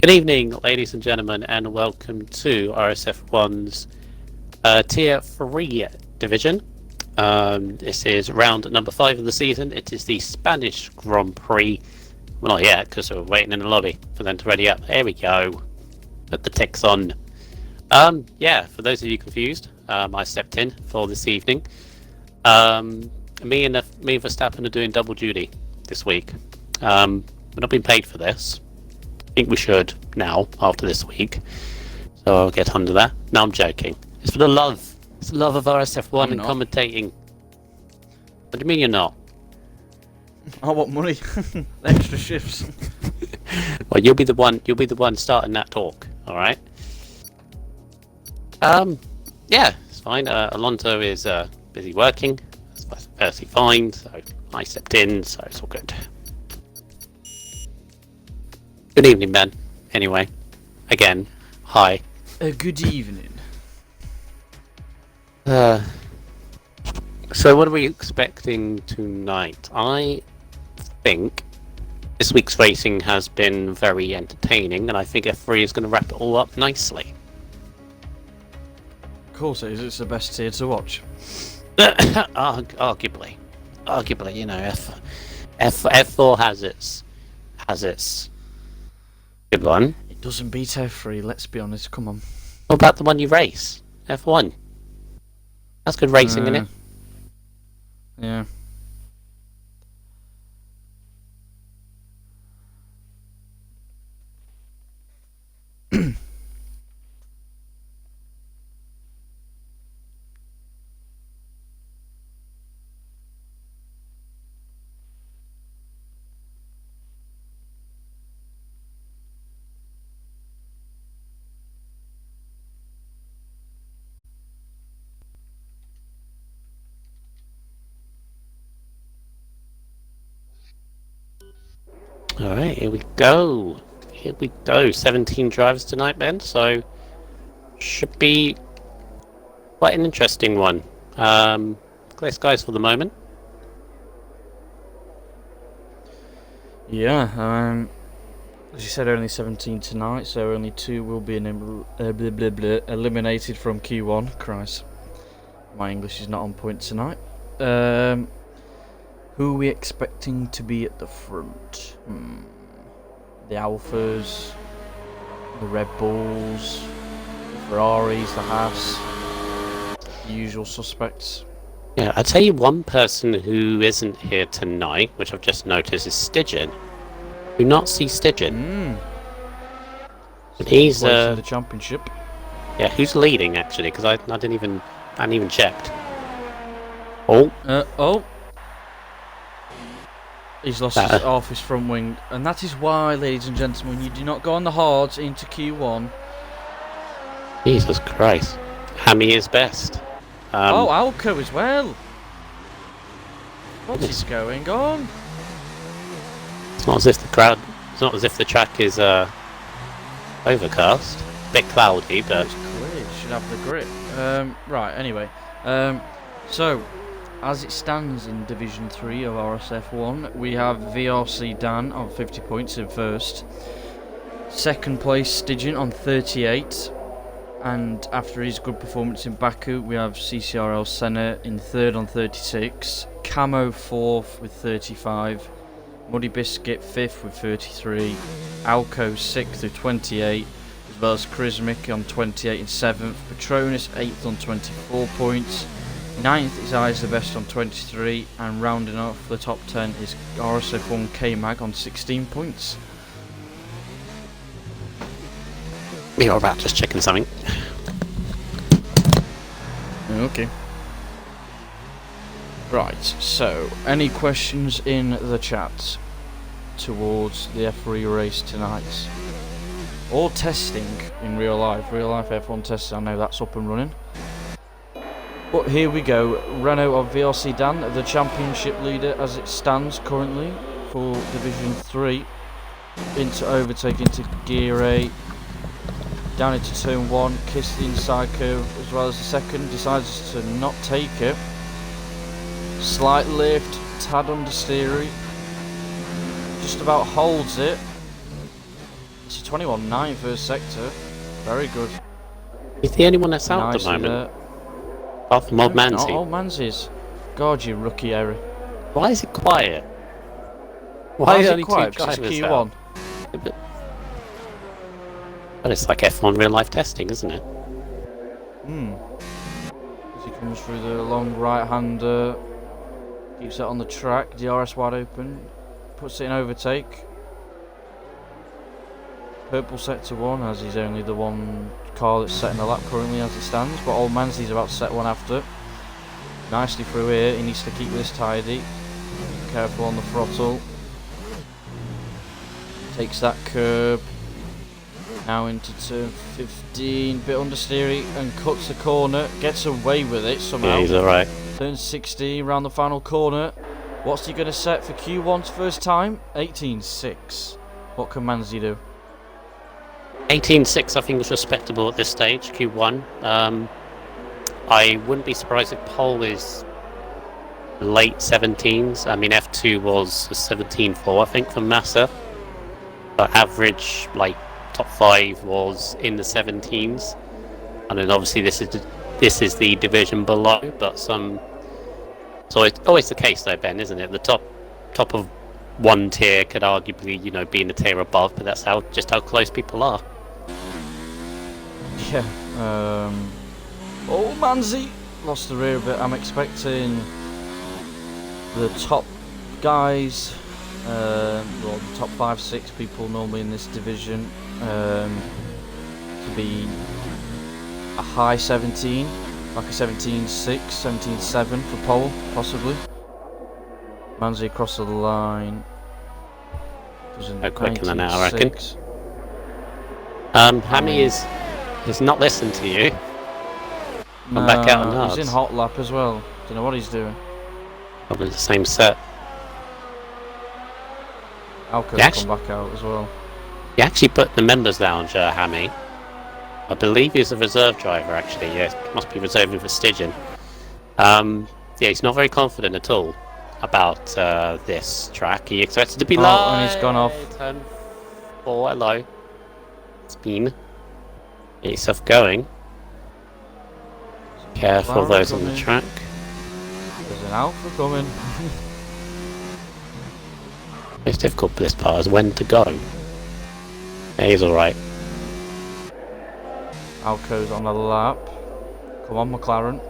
Good evening, ladies and gentlemen, and welcome to RSF1's Tier 3 division. This is round number 5 of the season. It is the Spanish Grand Prix. Well, not yet, because we're waiting in the lobby for them to ready up. There we go. Put the ticks on. For those of you confused, I stepped in for this evening. Me and Verstappen are doing double duty this week. We're not being paid for this. I think we should now after this week, so I'll get onto that. No, I'm joking. It's for the love. It's the love of RSF1 and commentating. What do you mean you're not? I want money. Extra shifts. Well, you'll be the one. You'll be the one starting that talk. All right. Yeah, it's fine. Alonso is busy working. That's perfectly fine. So I stepped in, so it's all good. Good evening, Ben. Anyway, again, hi. Good evening. So what are we expecting tonight? I think this week's racing has been very entertaining, and I think F3 is going to wrap it all up nicely. Of course it is. It's the best tier to watch. Arguably, you know, F4 has its good one. It doesn't beat F3. Let's be honest. Come on. What about the one you race? F1. That's good racing, isn't it? Yeah. Alright, here we go. 17 drivers tonight, Ben, so should be quite an interesting one. Clear skies for the moment. Yeah, as you said, only 17 tonight, so only 2 will be eliminated from Q1. Christ, my English is not on point tonight. Who are we expecting to be at the front? The Alphas, the Red Bulls, the Ferraris, the Haas, the usual suspects. Yeah, I'll tell you one person who isn't here tonight, which I've just noticed, is Stygian. Do not see Stygian. He's in the championship. Yeah, who's leading actually? Because I hadn't even checked. Oh. He's lost half his front wing, and that is why, ladies and gentlemen, you do not go on the hards into Q1. Jesus Christ. Hammy is best. Alco as well. What is going on? It's not as if the track is overcast. A bit cloudy, but it's clear. It should have the grip. Right. Anyway, so as it stands in Division 3 of RSF1, we have VRC Dan on 50 points in first. Second place Stygian on 38. And after his good performance in Baku, we have CCRL Senna in third on 36. Camo fourth with 35. Muddy Biscuit fifth with 33. Alco 6th with 28. As well as Charismic on 28 and 7th. Patronus 8th on 24 points. 9th is Eyes the Best on 23, and rounding off the top 10 is RSF1 K-Mag on 16 points. You're about just checking something. Okay. Right, so any questions in the chat towards the F3 race tonight? Or testing in real life F1 testing, I know that's up and running. But here we go, Renault of VRC Dan, the championship leader as it stands currently for Division 3, into overtake into Gear 8, down into Turn 1, kiss the inside curve as well as the second, decides to not take it, slight lift, tad understeery, just about holds it, It's a 21.9 first sector. Very good. He's the only one that's out at the Nicely moment. there. Apart from Old No, it's not. Manzi. Old Manzi's. God, you rookie, Eric. Why is it quiet? Why is are it only quiet? two Because it's drivers Q1. out? But it's like F1 real life testing, isn't it? As he comes through the long right-hander, keeps it on the track. DRS wide open, puts it in overtake. Purple sector 1, as he's only the one car that's setting the lap currently as it stands. But Old Mansley's about to set one after. Nicely through here. He needs to keep this tidy. Careful on the throttle. Takes that curb. Now into turn 15, bit understeery and cuts the corner, gets away with it somehow. Yeah, he's alright. Turn 16, round the final corner. What's he going to set for Q1's first time? 18.6. What can Manzi do? 18.6 I think was respectable at this stage, Q1. I wouldn't be surprised if pole is late 17s. I mean, F2 was a 17.4 I think for Massa. But average, like, top 5 was in the 17s. And then obviously this is the division below, but some... So it's always the case though, Ben, isn't it? The top of one tier could arguably, be in the tier above, but that's just how close people are. Yeah. Oh, Manzi lost the rear a bit. I'm expecting the top guys, well, the top 5-6 people normally in this division, to be a high 17, like a 17.6, 17.7 for pole, possibly. Manzi across the line. No quicker than that, I reckon. 19.6. Hammy is not listening to you. I'm back out on he's in hot lap as well. Don't know what he's doing. Probably the same set. Alco's come back out as well. He actually put the members lounge, Hammy. I believe he's a reserve driver, actually. Yeah, must be reserving for Stygian. Yeah, he's not very confident at all about this track. He expected to be low. And he's gone off. Turn 4, hello. Spin. Get yourself going. Careful of those on the track. There's an Alpha coming. Most difficult for this part is when to go. Yeah, he's alright. Alco's on the lap. Come on, McLaren.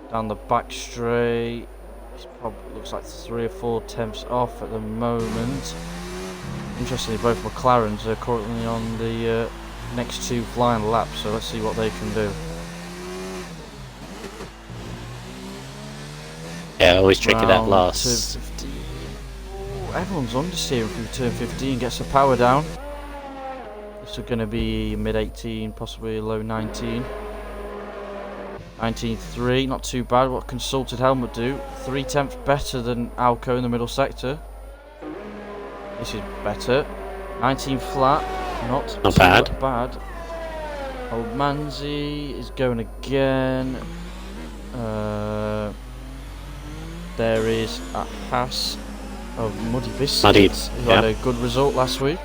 Down the back straight. He's probably looks like 3 or 4 tenths off at the moment. Interestingly, both McLarens are currently on the next 2 flying laps, so let's see what they can do. Yeah, always tricky that last. Turn 15. Ooh, everyone's understeering through turn 15, gets the power down. This is going to be mid 18, possibly low 19. 19.3, not too bad. What Consulted Helmet do? 3 tenths better than Alco in the middle sector. This is better. 19 flat, not too bad. Old Manzi is going again. There is a pass of Muddy Biscuits, who had a good result last week.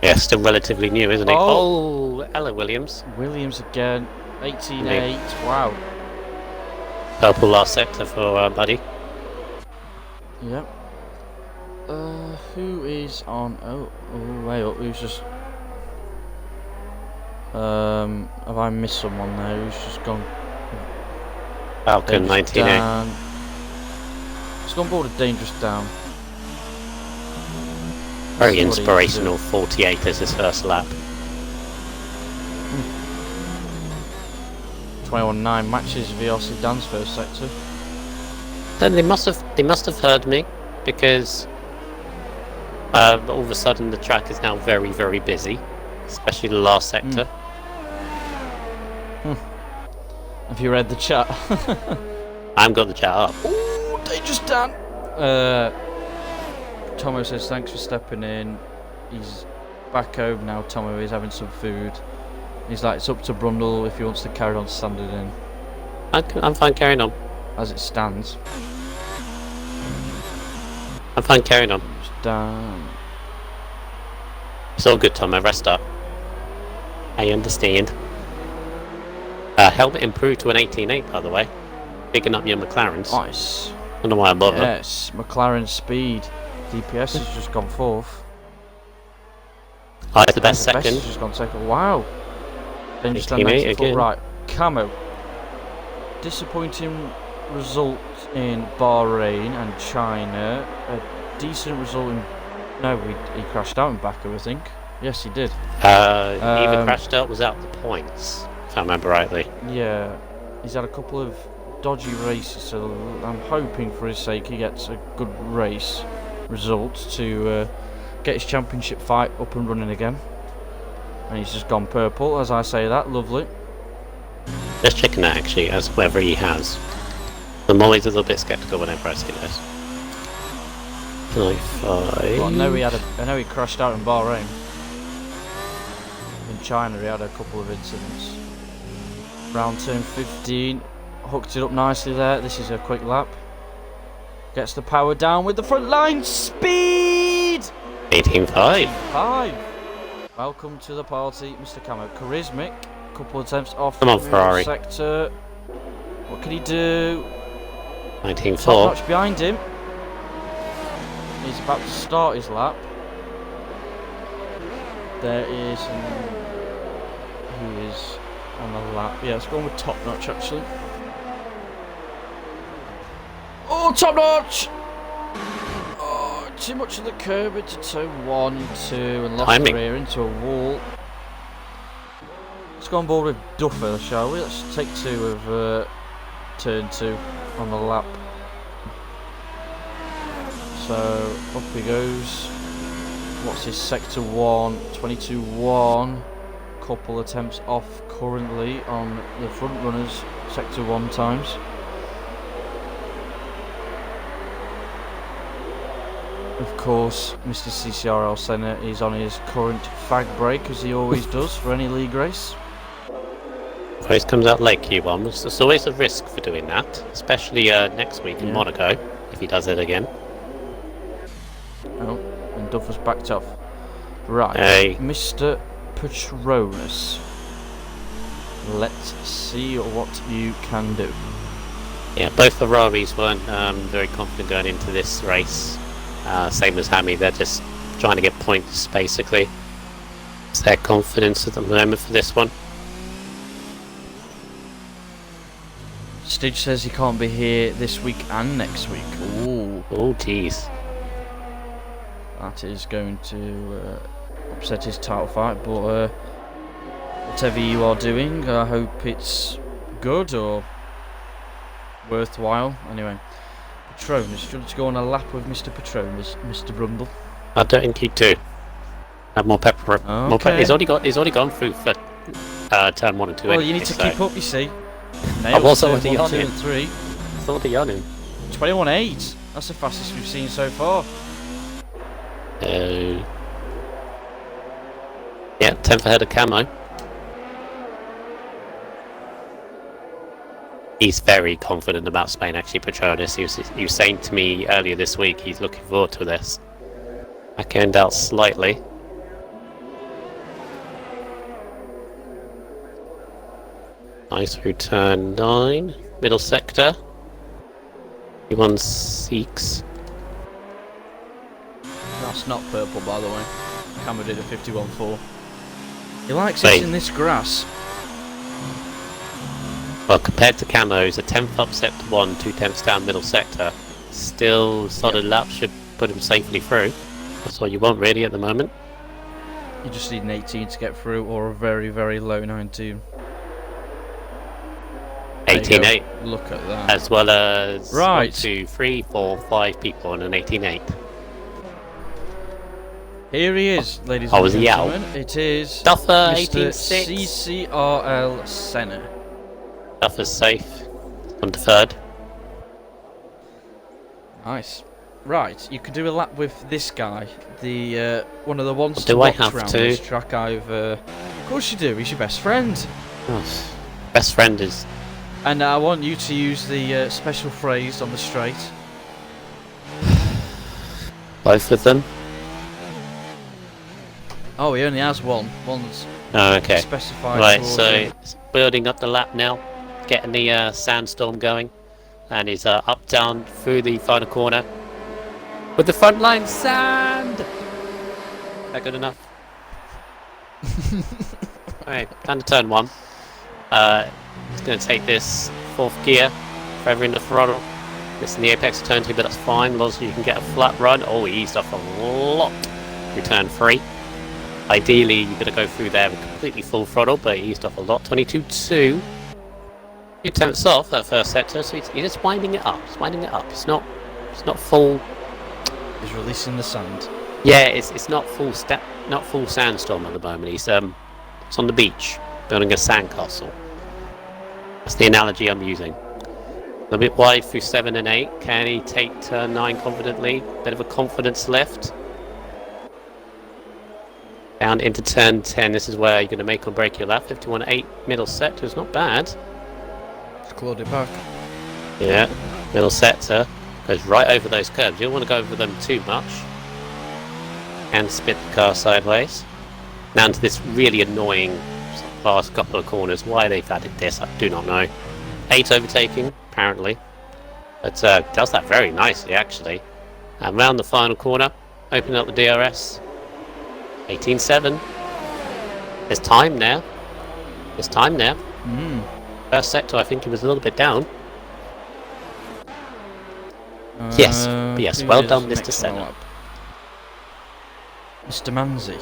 Yeah, still relatively new, isn't he? Oh, hello, Williams. Williams again, 18.8. Wow. Purple last sector for Buddy. Yep. Who is on? Oh, way up. Who's just? Have I missed someone there? Who's just gone? Falcon 19A. He's gone board of Dangerous down. Very inspirational 48 as his first lap. 21.9 matches VRC Dan's first sector. Then they must have heard me, because all of a sudden the track is now very, very busy, especially the last sector. Have you read the chat? I haven't got the chat up. Ooh, Dangerous Dan! Tomo says thanks for stepping in. He's back home now, Tomo. He's having some food. He's like, it's up to Brundle if he wants to carry on standing in. I'm fine carrying on. As it stands. I'm fine carrying on. Down. It's all good, Tom. I rest up. I understand. Helmet improved to an 18.8, by the way. Picking up your McLarens. Nice. I don't know why I bother. Yes, McLaren speed. DPS has just gone fourth. Oh, it's the best The second. best has just gone second. Wow. Then just 18.8 again. Right, Camo. Disappointing result in Bahrain and China. A decent result in... No, he crashed out in Baku, I think. Yes, he did. Either crashed out was out the points, if I remember rightly. Yeah, he's had a couple of dodgy races, so I'm hoping for his sake he gets a good race result to get his championship fight up and running again. And he's just gone purple, as I say that. Lovely. Just checking that actually, as whether he has. I'm always a little bit skeptical whenever I see this. 95. Well, I know he crashed out in Bahrain. In China, he had a couple of incidents. Round turn 15, hooked it up nicely there. This is a quick lap. Gets the power down with the front line speed. 18.5. 5. Welcome to the party, Mr. Camo. Charismatic. Couple attempts off. Come on, Ferrari. Sector. What can he do? 19.4. Top notch behind him. He's about to start his lap. There is. Who is on the lap? Yeah, let's go on with top notch actually. Oh, top notch! Oh, too much of the curb into turn 1 and 2 and lost the rear into a wall. Let's go on board with Duffer, shall we? Let's take 2 of turn 2 on the lap. So up he goes. What's his sector 1? 22.1. Couple attempts off currently on the front runners, sector 1 times. Of course, Mr. CCRL Senna is on his current fag break, as he always does for any league race. Always comes out late Q1. There's always a risk for doing that, especially next week in Monaco, if he does it again. Oh, and Duffer's backed off. Right, Hey. Mr. Patronus. Let's see what you can do. Yeah, both Ferraris weren't very confident going into this race. Same as Hammy, they're just trying to get points, basically. It's their confidence at the moment for this one. Stitch says he can't be here this week and next week. Ooh. Oh, jeez. That is going to upset his title fight, but whatever you are doing, I hope it's good or worthwhile. Anyway, Patronus, do you want to go on a lap with Mr. Patronus, Mr. Brumble? I don't think he do. Have more pepper. Okay. More pepper. He's already gone through for turn 1 and 2. Well, anyway, you need to so. keep up, you see. I was Nailed already turn 1, on 2 him. and 3. It's already on him. 21.8. That's the fastest we've seen so far. Yeah, 10th ahead of Camo. He's very confident about Spain, actually, Patronus. He was saying to me earlier this week he's looking forward to this. I came out slightly. Nice through turn 9. Middle sector. He won 6. That's not purple, by the way. Camo did a 51.4. He likes Hey. it in this grass. Well, compared to Camo's, a 10th up sector 1, 2/10 down middle sector. Still solid lap, should put him safely through. That's all you want really at the moment. You just need an 18 to get through, or a very, very low 19. There you 18.8. go. Look at that. As well as Right. 1, 2, 3, 4, 5 people on an 18.8. Here he is, ladies Oh, and was he out? gentlemen. It is Duffer, Mr. 18.6. CCRL Senna. Duffer's safe. On to third. Nice. Right, you can do a lap with this guy, the one of the ones Do to I watch have round to? this track. Of course you do. He's your best friend, Oh, best friend is... and I want you to use the special phrase on the straight. Both of them? Oh, he only has one. One's Oh, okay. specified. Right, towards so him. it's building up the lap now, getting the sandstorm going, and he's up, down, through the final corner. With the front line sand! That good enough? Alright, down to turn 1. He's going to take this 4th gear, further in the throttle. Missing the apex of turn 2, but that's fine, as long as you can get a flat run. Oh, he eased off a lot through turn 3. Ideally, you're going to go through there with completely full throttle, but he eased off a lot. 22.2. 2 tenths off that first sector, so he's just winding it up. He's winding it up. It's not full. He's releasing the sand. Yeah, it's not full sandstorm at the moment. It's on the beach, building a sandcastle. That's the analogy I'm using. A little bit wide through 7 and 8. Can he take turn 9 confidently? Bit of a confidence left. Down into turn 10. This is where you're going to make or break your lap. 51.8 middle sector is not bad. Just clawed it back. Yeah, middle sector goes right over those curves. You don't want to go over them too much. And spit the car sideways. Down to this really annoying last couple of corners. Why they've added this, I do not know. 8 overtaking, apparently. But does that very nicely, actually. And round the final corner, opening up the DRS. 18.7. There's time now. There's time now. First sector, I think he was a little bit down. Yes, well done, Mr. Senna. Mr. Manzi.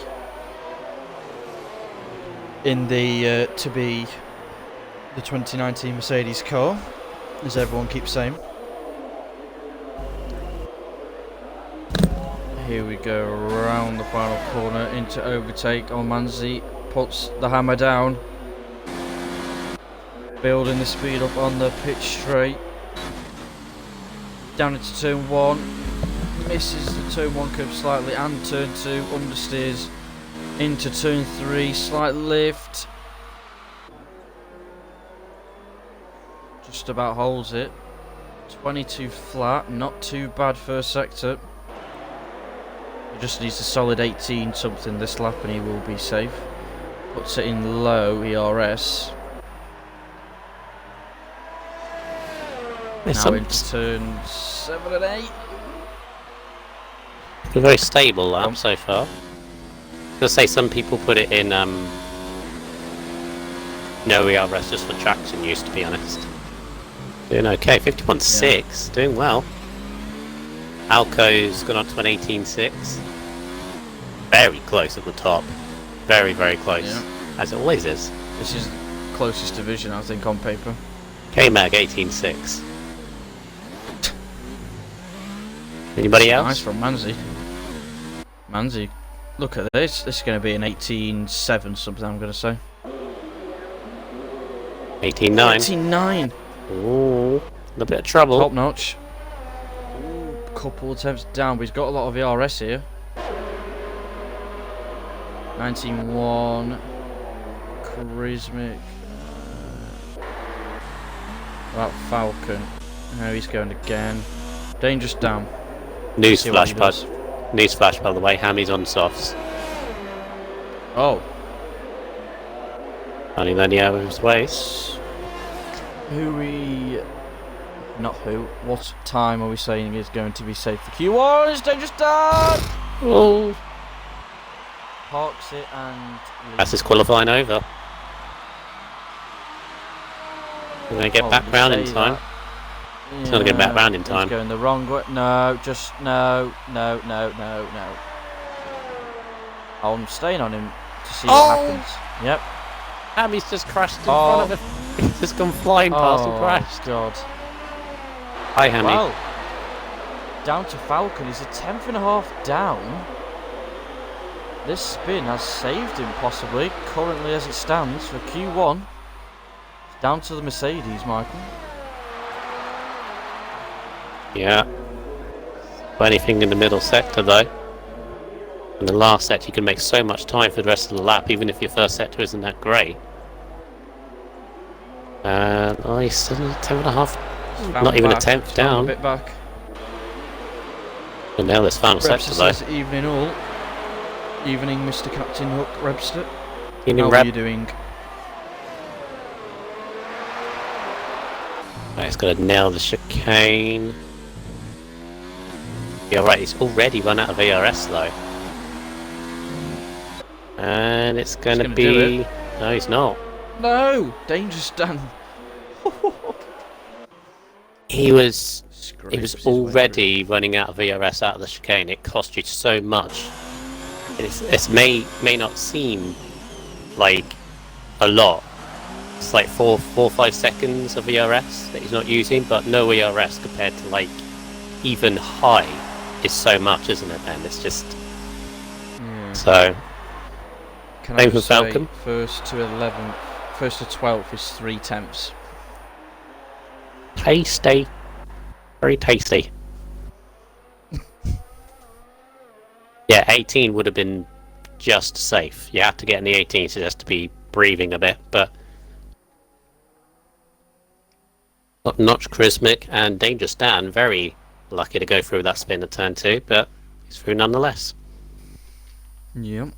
In the to be the 2019 Mercedes car, as everyone keeps saying. Here we go, around the final corner into overtake. Manzi puts the hammer down, building the speed up on the pitch straight. Down into turn 1, misses the turn 1 curve slightly, and turn 2 understeers into turn 3, slight lift. Just about holds it. 22 flat, not too bad first sector. He just needs a solid 18 something this lap and he will be safe. Puts it in low ERS. Now into turn 7 and 8. A very stable lap so far. I was going to say some people put it in no ERS just for traction use, to be honest. Doing okay, 51.6, doing well. Alco's gone up to an 18.6. Very close at the top. Very, very close. Yeah. As it always is. This is the closest division, I think, on paper. K-Mag 18.6. Anybody else? Nice from Manzi. Manzi, look at this. This is going to be an 18.7 something, I'm going to say. 18.9. 18.9. Ooh, a little bit of trouble. Top notch. Ooh, couple attempts down, but he's got a lot of ERS here. 19.1. Charismatic. That Falcon. Now he's going again. Dangerous down. Newsflash, by the way. Hammy's on softs. Oh. Only then he out of his ways. What time are we saying is going to be safe for Q1? It's dangerous down! Oh. Parks it and... That's his qualifying over. We're going to get back round in time. He's going to get back round in time. He's going the wrong way. No, just no. I'm staying on him to see what happens. Yep. Hammy's just crashed in front of him. He's just gone flying past and crashed. God. Hi, Hammy. Well, down to Falcon. He's a 10th and a half down. This spin has saved him, possibly, currently as it stands, for Q1. It's down to the Mercedes, Michael. Yeah. Anything in the middle sector, though. In the last sector, you can make so much time for the rest of the lap, even if your first sector isn't that great. He's still 10 and a half. Not even a tenth down. A bit back. And now this final Rebster sector though. says evening all. Evening, Mr. Captain Hook, Rebster. Evening, How Reb. are you doing? Right, he's got to nail the chicane. Yeah, right, he's already run out of ARS though. And it's going to be... No, he's not. No! Dangerous Dan. He was Scrapes his way already running out of ERS out of the chicane. It cost you so much. It may not seem like a lot. It's like 4 or 5 seconds of ERS that he's not using, but no ERS compared to like even high is so much, isn't it? Then it's just so. Can I just say, first to 12th is 3 tenths. Tasty, very tasty. Yeah, 18 would have been just safe. You have to get in the 18, so just to be breathing a bit. But Notch, Charismatic, and Dangerous Dan very lucky to go through that spin at turn 2, but he's through nonetheless. Yep.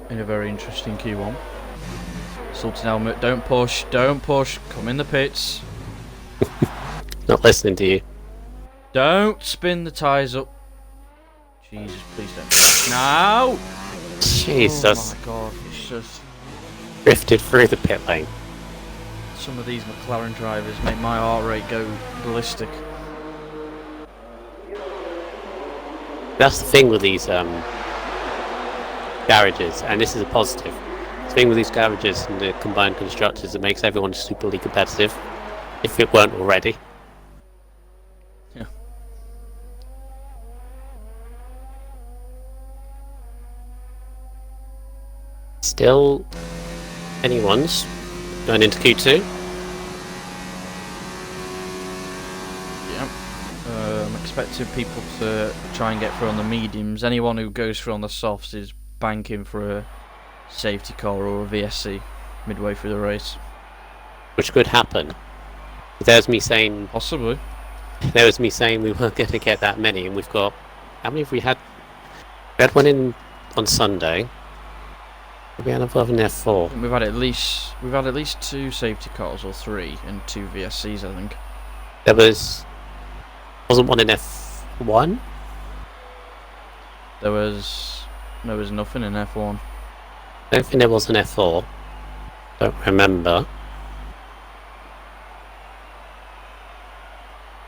In a very interesting Q1. Sultan Helmet, don't push, come in the pits. Not listening to you. Don't spin the tyres up. Jesus, please don't. No! Jesus. Oh my god, it's just... Drifted through the pit lane. Some of these McLaren drivers make my heart rate go ballistic. That's the thing with these garages, and this is a positive. The thing with these garages and the combined constructors, it makes everyone superly competitive, if it weren't already. Yeah. Still, anyone's going into Q2. Yeah. I'm expecting people to try and get through on the mediums. Anyone who goes through on the softs is banking for a safety car or a VSC midway through the race. Which could happen. There's me saying... Possibly. There was me saying we weren't going to get that many, and we've got... How many have we had? We had one in on Sunday. We had another in F4. We've had at least 2 safety cars or 3 and 2 VSCs, I think. There wasn't one in F1? There was nothing in F1. I don't think there was an F4. Don't remember.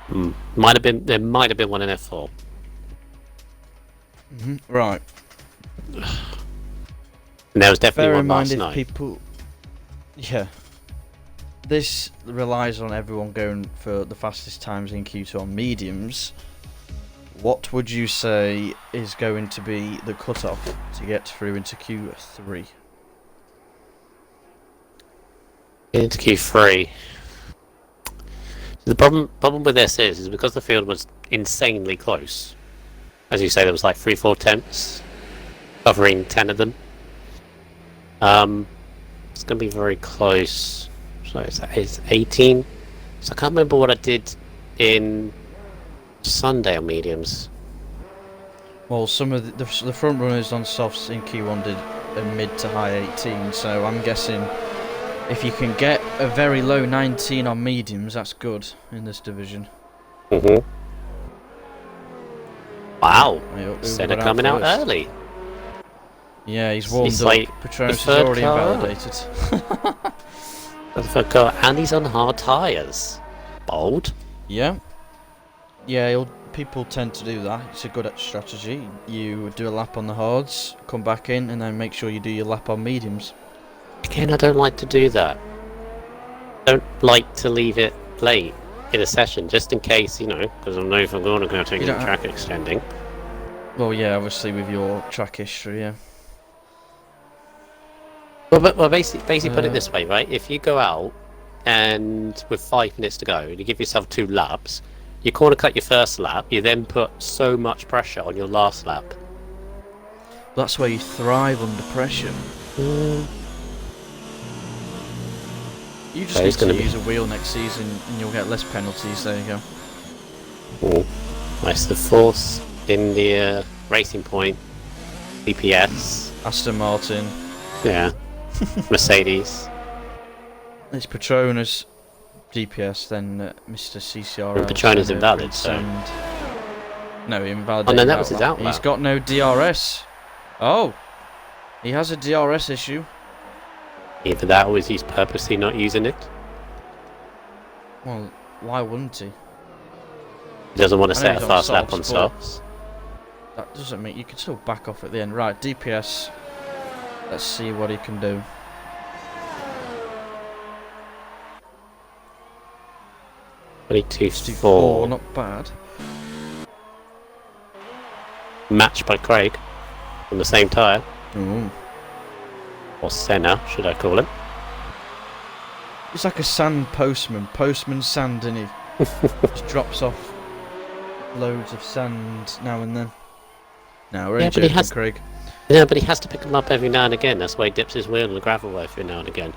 There might have been one in F4. Right. And there was definitely Bear one in mind last if night. people... Yeah. This relies on everyone going for the fastest times in Q2 on mediums. What would you say is going to be the cutoff to get through into Q3? Into Q3. The problem with this is because the field was insanely close. As you say, there was like 3-4 tenths covering 10 of them. It's going to be very close. So it's 18. So I can't remember what I did in Sunday on mediums. Well, some of the front runners on softs in Q1 did a mid to high 18, so I'm guessing if you can get a very low 19 on mediums, that's good in this division. Wow, Senna coming out early. Yeah, he's warmed up. Like Patronus is already car. invalidated. The third car, and he's on hard tyres. Bold. Yeah. People tend to do that. It's a good strategy. You do a lap on the hards, come back in, and then make sure you do your lap on mediums. Again, I don't like to do that. Don't like to leave it late in a session, just in case, because I know if I'm going to take the track extending. Well, yeah, obviously with your track history, yeah. Well, basically put it this way, right? If you go out and with 5 minutes to go, and you give yourself 2 laps, you corner cut your first lap, you then put so much pressure on your last lap. That's where you thrive under pressure. You just need to use a wheel next season and you'll get less penalties, there you go. Nice, the force in the Racing Point, DPS, Aston Martin. yeah, Mercedes. It's Petronas, DPS, then Mr. CCR. And Petronas invalid, so. No, invalid. Oh no, that was his outlap. He's got no DRS. Oh, he has a DRS issue. Either that or he's purposely not using it. Well, why wouldn't he? He doesn't want to I know set a he's on fast lap softs, on but- softs. That doesn't mean you can still back off at the end. Right, DPS. Let's see what he can do. .224. Not bad. Matched by Craig on the same tyre. Ooh. Or Senna, should I call him? He's like a sand postman. Postman sand, isn't he? Just drops off loads of sand now and then. No, we're Yeah, only but he joking, has- Craig. Yeah, but he has to pick them up every now and again. That's why he dips his wheel on the gravel every now and again.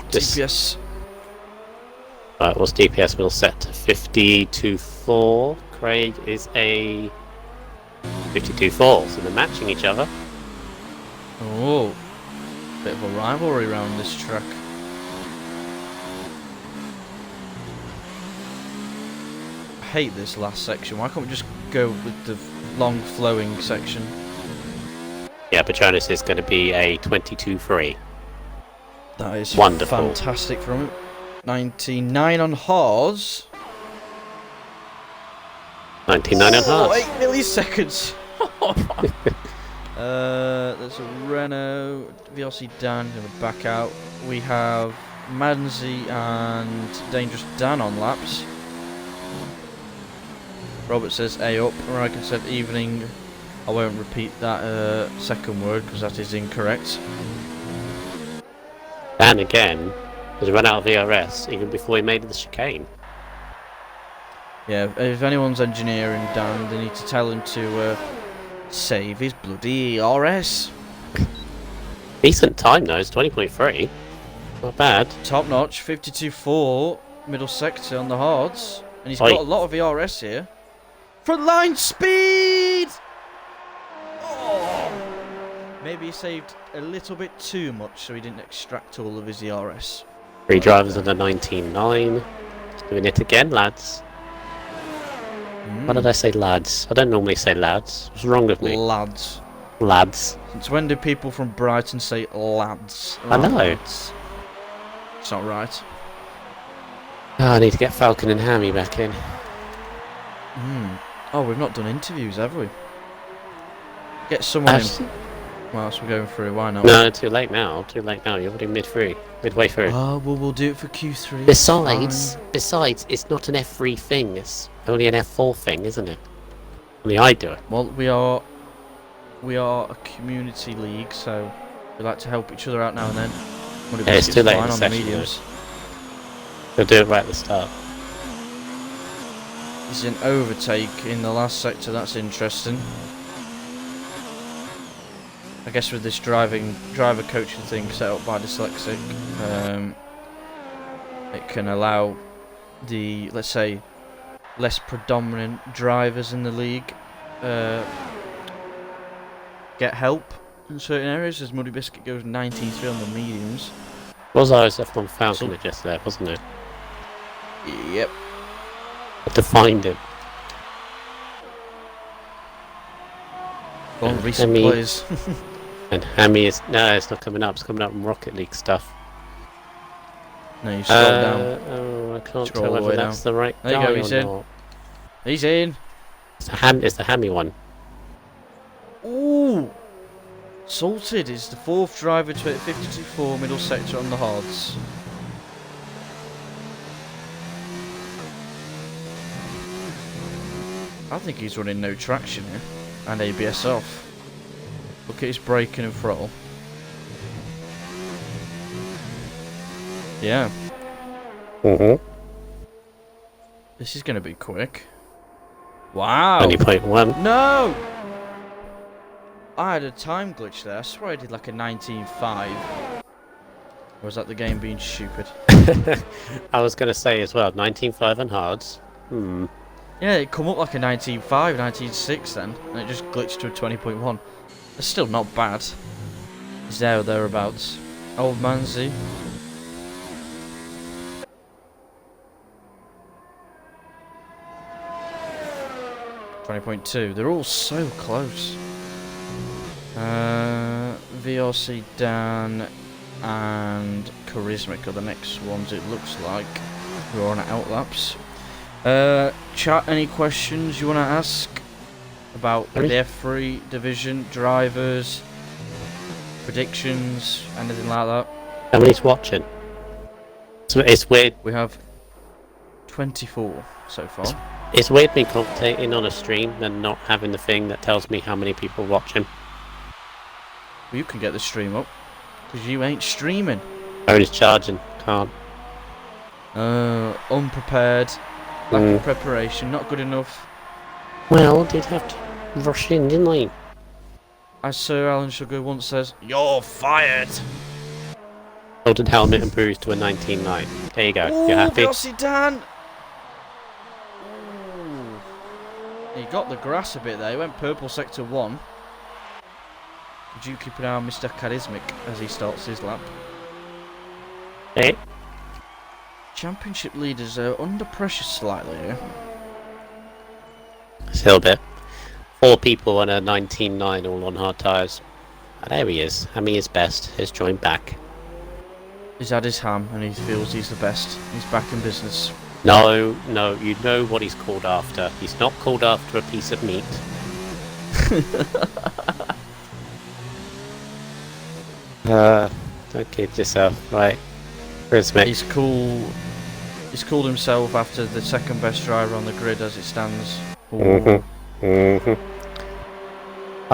Just- DPS. Right, what's DPS will set to 52.4. Craig is a 52.4, so they're matching each other. Oh, bit of a rivalry around this track. I hate this last section. Why can't we just go with the long flowing section? Yeah, Petronas is going to be a 22.3. That is Wonderful. fantastic from him. 99 on Haas. 99 on Oh, Haas. 8 milliseconds. There's a Renault, VRC Dan going to back out. We have Manzi and Dangerous Dan on laps. Robert says A up. Ryan said evening. I won't repeat that second word because that is incorrect. And again, has run out of VRS even before he made the chicane. Yeah, if anyone's engineering Dan, they need to tell him to save his bloody RS. Decent time though, it's 20.3. Not bad. Top notch, 52.4, middle sector on the hards. And he's Oi. got a lot of VRS here. Front line speed! Oh. Maybe he saved a little bit too much so he didn't extract all of his ERS. 3 drivers under 19.9. Doing it again, lads. Why did I say lads? I don't normally say lads. What's wrong with me? Lads. Lads. Since when do people from Brighton say lads? I know. Lads. It's not right. Oh, I need to get Falcon and Hammy back in. Oh, we've not done interviews, have we? Get someone in. Whilst we're going through, why not? No, too late now. Too late now. You're already midway through. Oh, well, we'll do it for Q3. Besides, it's not an F3 thing. It's only an F4 thing, isn't it? Only I do it. Well, we are a community league, so we like to help each other out now and then. Yeah, it's too late in fine the on session, mediums. They'll do it right at the start. There's an overtake in the last sector. That's interesting. I guess with this driver coaching thing set up by Dyslexic, it can allow the, let's say, less predominant drivers in the league get help in certain areas, as Muddy Biscuit goes 19-3 on the mediums. Was RSF1 Falcon just there, wasn't it? Yep. Had to find him. Go on, recent Hammy. players. And Hammy is... No, it's not coming up. It's coming up in Rocket League stuff. No, you scroll down. Oh, I can't Scroll tell all the whether way that's down. the right There you guy go, or he's in. not. He's in. It's the Hammy one. Ooh! Salted is the fourth driver to hit 52.4 middle sector on the hards. I think he's running no traction here. And ABS off. Look at his braking and throttle. Yeah. This is going to be quick. Wow! 20.1. No! I had a time glitch there. I swear I did like a 19.5. Or was that the game being stupid? I was going to say as well, 19.5 on hards. Yeah, it come up like a 19.5, 19.6 then, and it just glitched to a 20.1. It's still not bad. It's there or thereabouts. Old Manzi. .2. They're all so close. VRC Dan and Charismatic are the next ones, it looks like. We're on outlaps. Chat, any questions you want to ask about the F3 division, drivers, predictions, anything like that? How many's watching? It's weird. We have 24 so far. It's weird me commentating on a stream and not having the thing that tells me how many people are watching. Well, you can get the stream up, because you ain't streaming. Phone's charging. Can't. Unprepared. Lack of preparation. Not good enough. Well, did have to rush in, didn't I? As Sir Alan Sugar once says, "You're fired." Golden helmet improves to a 19.9. There you go. Ooh, You're happy? Biossi Dan. Ooh. He got the grass a bit there. He went purple sector 1. Could you keep an eye on Mr. Charismatic as he starts his lap? Hey. Championship leaders are under pressure slightly here. Still a bit. 4 people on a 19.9 all on hard tyres. Oh, there he is. Hammy is best. Has joined back. He's had his ham and he feels he's the best. He's back in business. No, you know what he's called after. He's not called after a piece of meat. Don't kid yourself. Right. Charismatic. He's called himself after the second best driver on the grid as it stands. Oh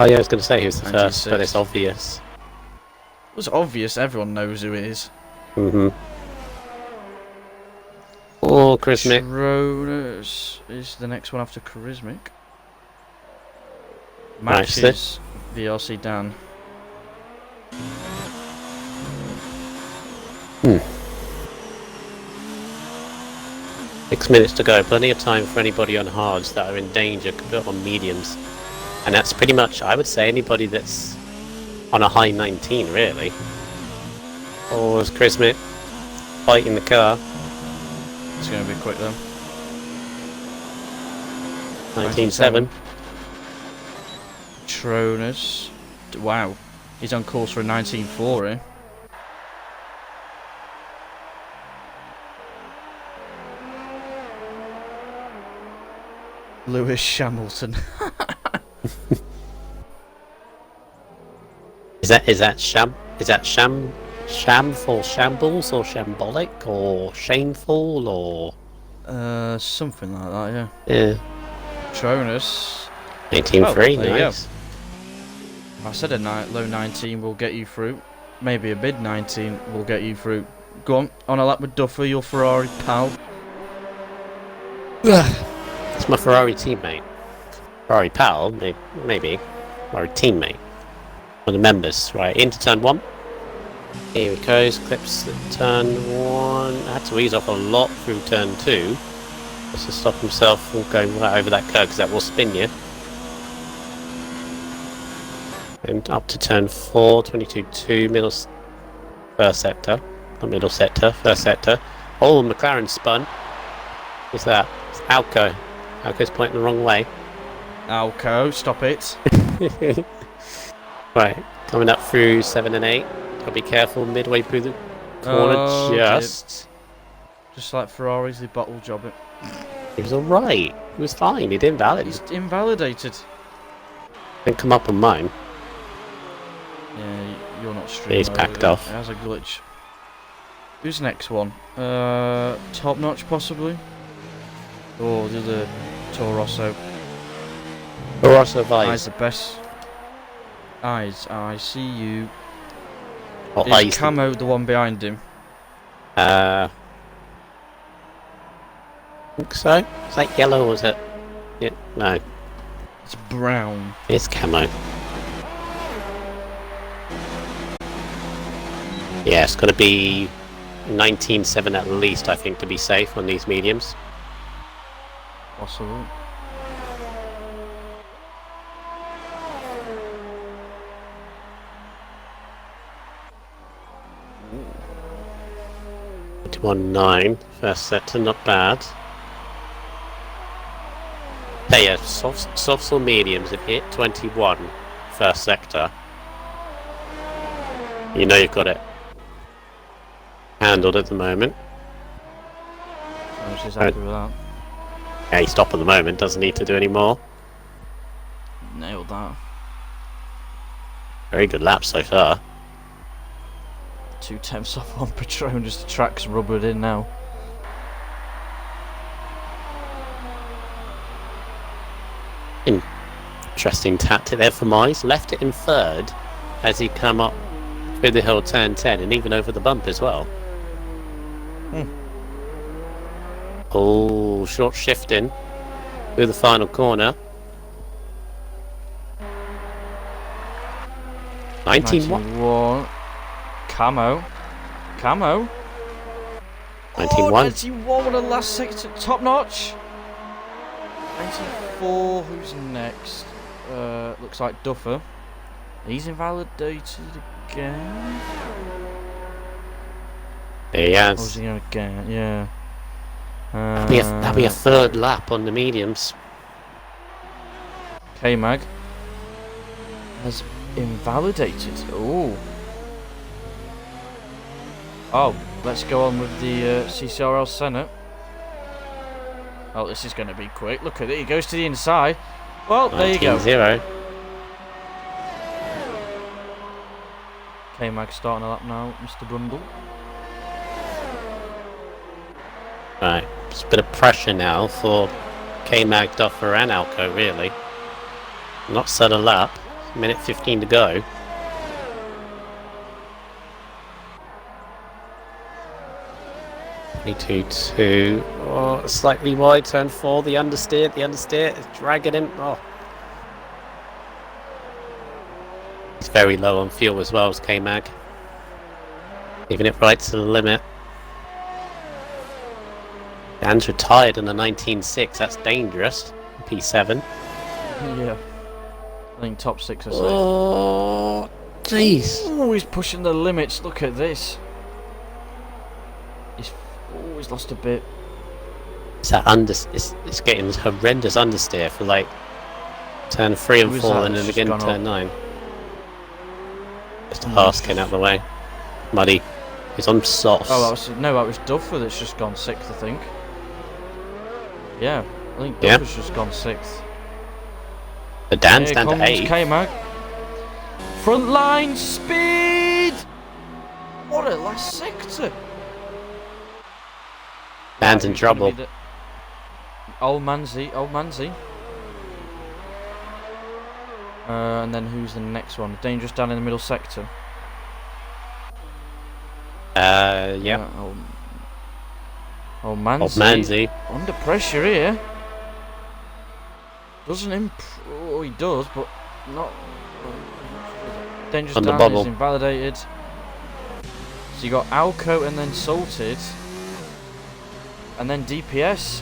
yeah, I was going to say he was the 96. first, but it's obvious. It was obvious, everyone knows who it is. Oh, Charismatic. Tronus is the next one after Charismatic. Nice. Matches VRC Dan. 6 minutes to go. Plenty of time for anybody on hards that are in danger to put on mediums. And that's pretty much, I would say, anybody that's on a high 19, really. Oh, it's Charismatic fighting the car. It's going to be quick then. 19.7. Tronus. Wow. He's on course for a 19.4 here. Lewis Shamilton. Is that sham for shambles or shambolic or shameful or Something like that, yeah. Tronus. 18.3, there you nice. I said a low 19 will get you through. Maybe a mid 19 will get you through. Go on a lap with Duffer, your Ferrari pal. It's my Ferrari teammate. Ferrari pal, maybe. Ferrari teammate. One of the members. Right, into turn 1. Here he goes, clips at turn 1. Had to ease off a lot through turn 2. Just to stop himself from going right over that curve, because that will spin you. And up to turn 4, 22.2, middle, first sector. Not middle sector, first sector. Oh, McLaren spun. What's that? It's Alco. Alco's pointing the wrong way. Alco, stop it. Right, coming up through 7 and 8. Gotta be careful midway through the corner. Oh, Just like Ferraris, they bottle job it. He was alright. He was fine. He didn't validate. He's invalidated. Didn't come up on mine. Yeah, you're not streaming. He's packed off. It has a glitch. Who's next one? Top Notch possibly? Or the other Toro Rosso? Or also Eyes Vice. the best. Eyes, I see you. Or Is Ice. Camo the one behind him? I think so. Is that yellow or is it? Yeah, no. It's brown. It's camo. Yeah, it's got to be 19.7 at least, I think, to be safe on these mediums. Possible. Ooh. 21.9. First sector, not bad. Hey, yeah, softs or mediums have hit 21. First sector. You know you've got it handled at the moment. I was just happy with that. Yeah, he stopped at the moment, doesn't need to do any more. Nailed that. Very good lap so far. 2 temps off on Patron, just the track's rubbered in now. Interesting tactic there for Mize. Left it in third as he come up through the hill turn 10 and even over the bump as well. Oh, short shifting through the final corner. 19-1. Camo. 19-1. 91 with a last sector. Top notch. 94. Who's next? Looks like Duffer. He's invalidated again. He has. Or is he going again? Yeah. That'll be a third lap on the mediums. K-Mag has invalidated. Oh, let's go on with the CCRL Senate. Oh, this is going to be quick. Look at it. He goes to the inside. Well, there you go. 19-0. K-Mag starting a lap now, Mr. Brundle. Right, it's a bit of pressure now for K-Mag, Duffer and Alco, really. Not set a lap. Minute 15 to go. Two. Oh, slightly wide, turn 4, the understeer is dragging him. Oh. He's very low on fuel as well as K-Mag. Leaving it right to the limit. Dan's retired in the 19.6, that's dangerous. P7. Yeah. I think top 6 or 6. Oh, jeez. Oh, he's pushing the limits. Look at this. He's lost a bit. It's that it's getting horrendous understeer for like turn 3 and 4 and then again turn 9. Just a Harskin out of the way. Muddy. He's on softs. Oh, that was Duffer that's just gone 6th, I think. Yeah, I think Duffer's just gone 6th. The Dan's down to 8. K-Mag. Front line speed! What a last sector! Dan's in trouble. Old Manzi. And then who's the next one? Dangerous down in the middle sector. Yeah. Old Manzi. Old Manzi. Under pressure here. Doesn't improve. Oh, he does, but not. Dangerous On the down bubble. is invalidated. So you got Alco and then Salted. And then DPS.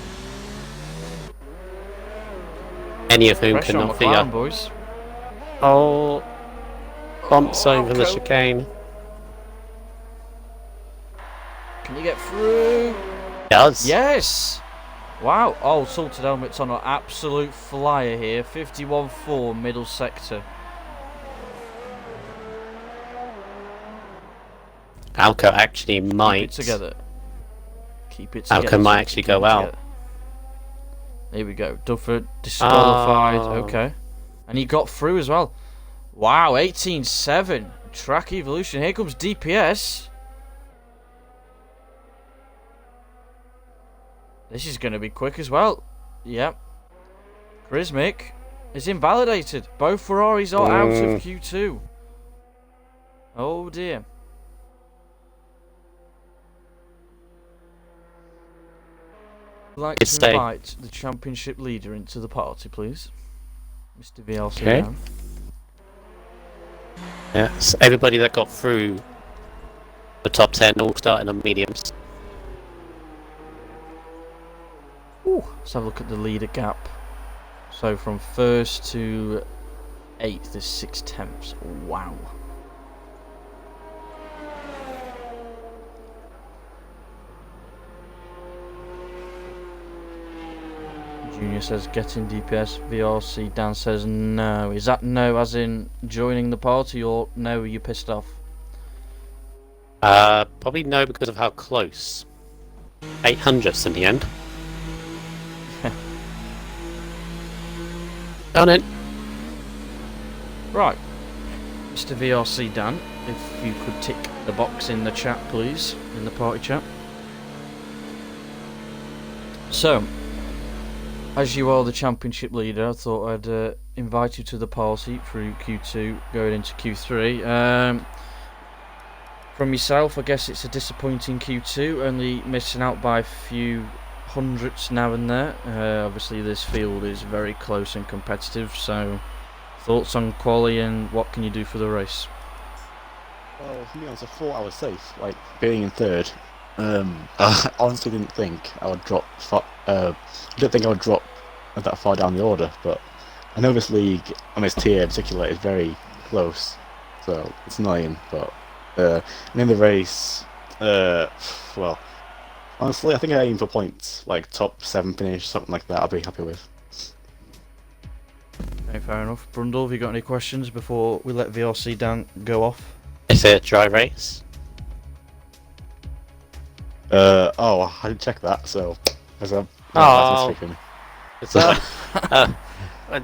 Any of whom Pressure can on not McLaren, be boys. Oh, bumps over the chicane. Can you get through? Does. Yes! Wow. Oh, Salted Helmet's on an absolute flyer here. 51.4 middle sector. Alco actually might. Keep it together. Keep it together. Alco might actually go out. There we go. Duffer disqualified. Oh. Okay. And he got through as well. Wow, 18.7. Track evolution. Here comes DPS. This is going to be quick as well. Yep. Charismic is invalidated. Both Ferraris are out of Q2. Oh dear. I'd like to invite the championship leader into the party, please. Mr. VLC. Okay. Yeah, so everybody that got through the top 10 all starting on mediums. Ooh. Wow. Let's have a look at the leader gap. So from 1st to 8th is 6/10. Wow. Junior says getting DPS. VRC Dan says no. Is that no as in joining the party, or no, are you pissed off? Probably no because of how close. 800ths in the end. Done it. Right. Mr. VRC Dan, if you could tick the box in the chat, please, in the party chat. So, as you are the championship leader, I thought I'd invite you to the party through Q2 going into Q3. From yourself, I guess it's a disappointing Q2, only missing out by a few hundredths now and there. Obviously this field is very close and competitive, so thoughts on quali and what can you do for the race? Well, to be honest, I thought I was safe, like being in third. I honestly didn't think I would drop. I didn't think I would drop that far down the order, but I know this league, and this tier in particular, is very close, so it's annoying. But in the race, well, honestly, I think I aim for points, like top 7 finish, something like that. I'll be happy with. Okay, fair enough. Brundle, have you got any questions before we let VRC Dan go off? Is it a dry race? Oh, I didn't check that, so that's a It's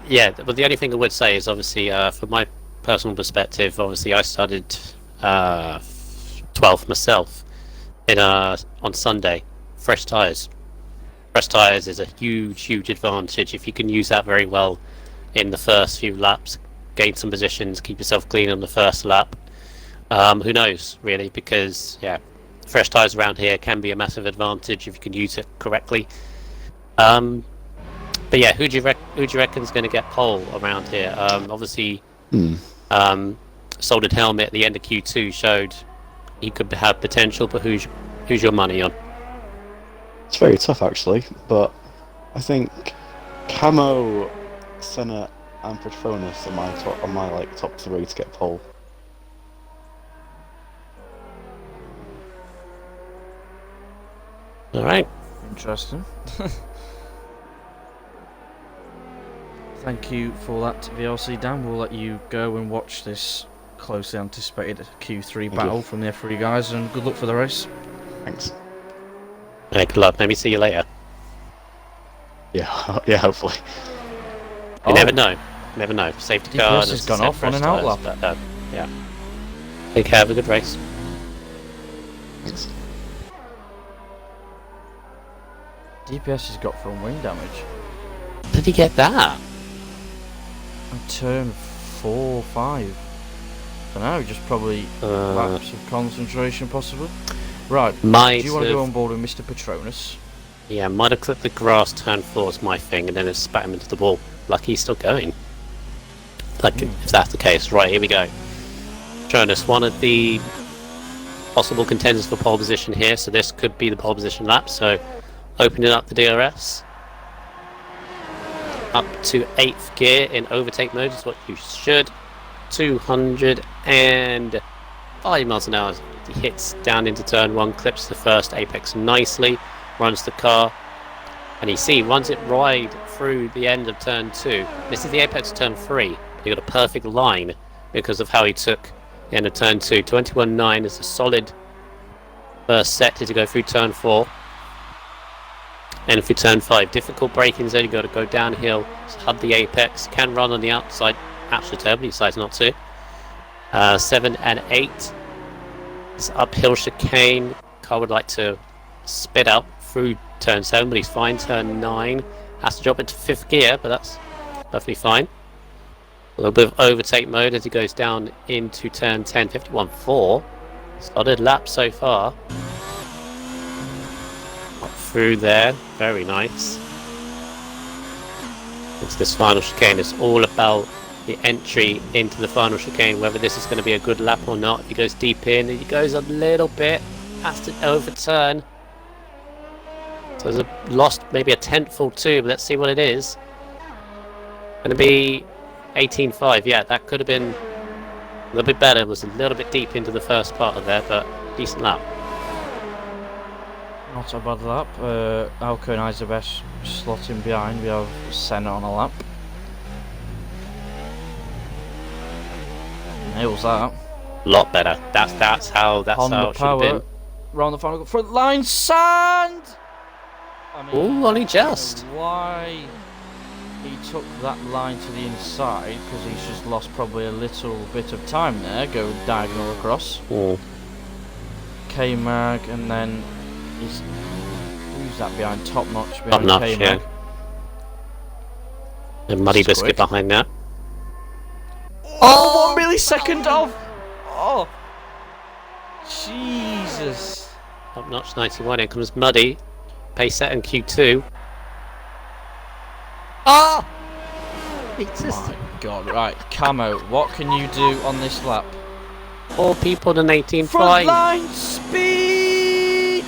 yeah, but the only thing I would say is obviously from my personal perspective, obviously I started 12th myself in on Sunday. Fresh tyres. Fresh tyres is a huge advantage if you can use that very well in the first few laps. Gain some positions, keep yourself clean on the first lap. Who knows really, because yeah, fresh tyres around here can be a massive advantage if you can use it correctly. But yeah, who do you reckon is going to get pole around here? Obviously, Soldered Helmet at the end of Q2 showed he could have potential, but who's your money on? It's very tough actually, but I think Camo, Senna, and Patronus are my like top 3 to get pole. All right. Interesting. Thank you for that, VRC Dan. We'll let you go and watch this closely anticipated Q3 battle from the F3 guys, and good luck for the race. Thanks. Yeah, good luck. Maybe see you later. Yeah, yeah, hopefully. You never know. Never know. Safety car. DPS has gone off on an outlap. But, yeah. Take care. Have a good race. Thanks. DPS has got from wing damage. Did he get that? On turn 4 or 5. For now, just probably lapse of concentration, possibly. Right. Do you want to go on board with Mr. Patronus? Yeah, might have clipped the grass, turn 4 is my thing, and then it spat him into the wall. Lucky he's still going. Like, if that's the case. Right, here we go. Patronus, one of the possible contenders for pole position here, so this could be the pole position lap. So, opening up the DRS. Up to 8th gear in overtake mode is what you should. 205 miles an hour. He hits down into turn 1, clips the first apex nicely, runs the car, and you see, runs it right through the end of turn 2. This is the apex of turn 3. He got a perfect line because of how he took the end of turn 2. 21.9 is a solid first sector to go through turn 4. And through turn 5, difficult braking zone, you've got to go downhill, hug the apex, can run on the outside, actually terribly, he decides not to. 7 and 8, it's uphill chicane, car would like to spit out through turn 7, but he's fine. Turn 9, has to drop into 5th gear, but that's perfectly fine. A little bit of overtake mode as he goes down into turn 10, 51.4. Solid lap so far. Through there, very nice. It's this final chicane. It's all about the entry into the final chicane, whether this is going to be a good lap or not. If he goes deep in, he goes a little bit, has to overturn. So there's a lost maybe a tenth or two, but let's see what it is. Going to be 18.5. Yeah, that could have been a little bit better. It was a little bit deep into the first part of there, but decent lap. Not a bad lap. Alco and Isabeth slotting behind. We have Senna on a lap. Nails that. A lot better. That's how Honda it should have been. Round the final front line, sand. I mean, Ooh, only just. I don't know why he took that line to the inside, because he's just lost probably a little bit of time there. Go diagonal across. Ooh. K-Mag, and then who's that behind? Top Notch behind Top Notch, K-Mag. yeah. A muddy biscuit quick. behind that. Oh, 1 millisecond off! Oh! Jesus! Top Notch 91. Here comes Muddy. Pace set in Q2. Ah! He just My God, right. Camo, what can you do on this lap? 4 people and 18.5. Front line speed!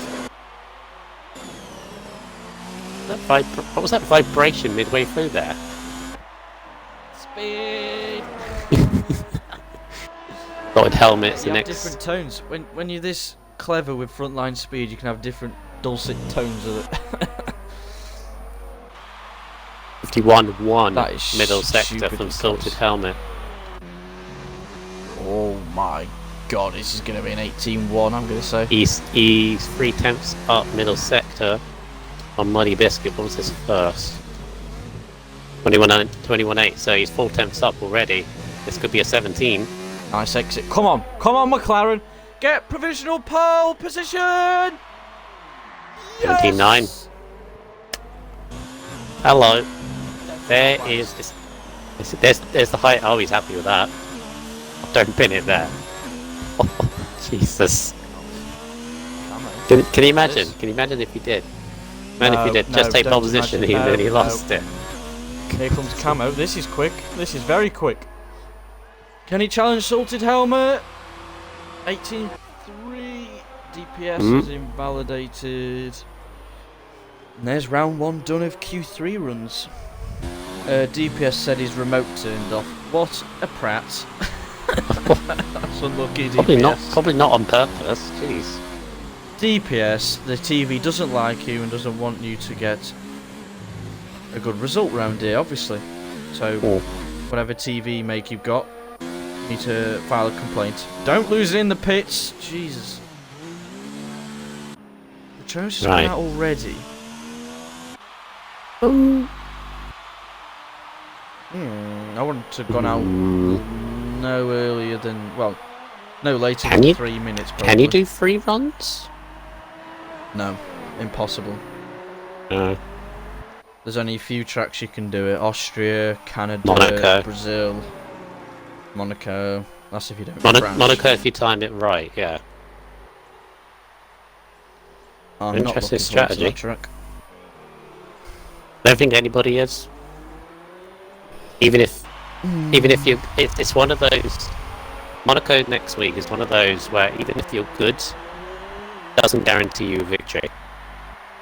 What was that vibration midway through there? Speed! Dotted helmets, You the have next. different tones. When you're this clever with frontline speed, you can have different dulcet tones of it. 51-1 That is middle sector stupidly from Salted close. Helmet. Oh my God, this is going to be an 18-1, I'm going to say. He's 3 tenths up middle sector on Muddy Biscuit. What was his first? 21.8, so he's 4 tenths up already. This could be a 17. Nice exit. Come on, McLaren. Get provisional pole position. 17.9. Yes! Hello. There is this. There's the height. Oh, he's happy with that. Don't pin it there. Oh, Jesus. Can you imagine? Can you imagine if he did? Man, if he did, just take pole position, then he lost it. Here comes Camo. This is quick. This is very quick. Can he challenge Salted Helmet? 18.3. DPS is invalidated. And there's round 1 done of Q3 runs. DPS said his remote turned off. What a prat. That's unlucky, DPS. Probably not on purpose. Jeez. DPS, the TV doesn't like you and doesn't want you to get a good result round here, obviously. So, whatever TV make you've got, you need to file a complaint. Don't lose it in the pits. Jesus. The Jones has gone out already. I wouldn't have gone out no earlier than, well, no later than 3 minutes probably. Can you do 3 runs? No, impossible. No. There's only a few tracks you can do it. Austria, Canada, Monaco. Brazil, Monaco. That's if you don't Monaco if you time it right, yeah. I'm Interesting not looking forward to strategy. that track. I don't think anybody is. Even if if it's one of those, Monaco next week is one of those where even if you're good, doesn't guarantee you a victory.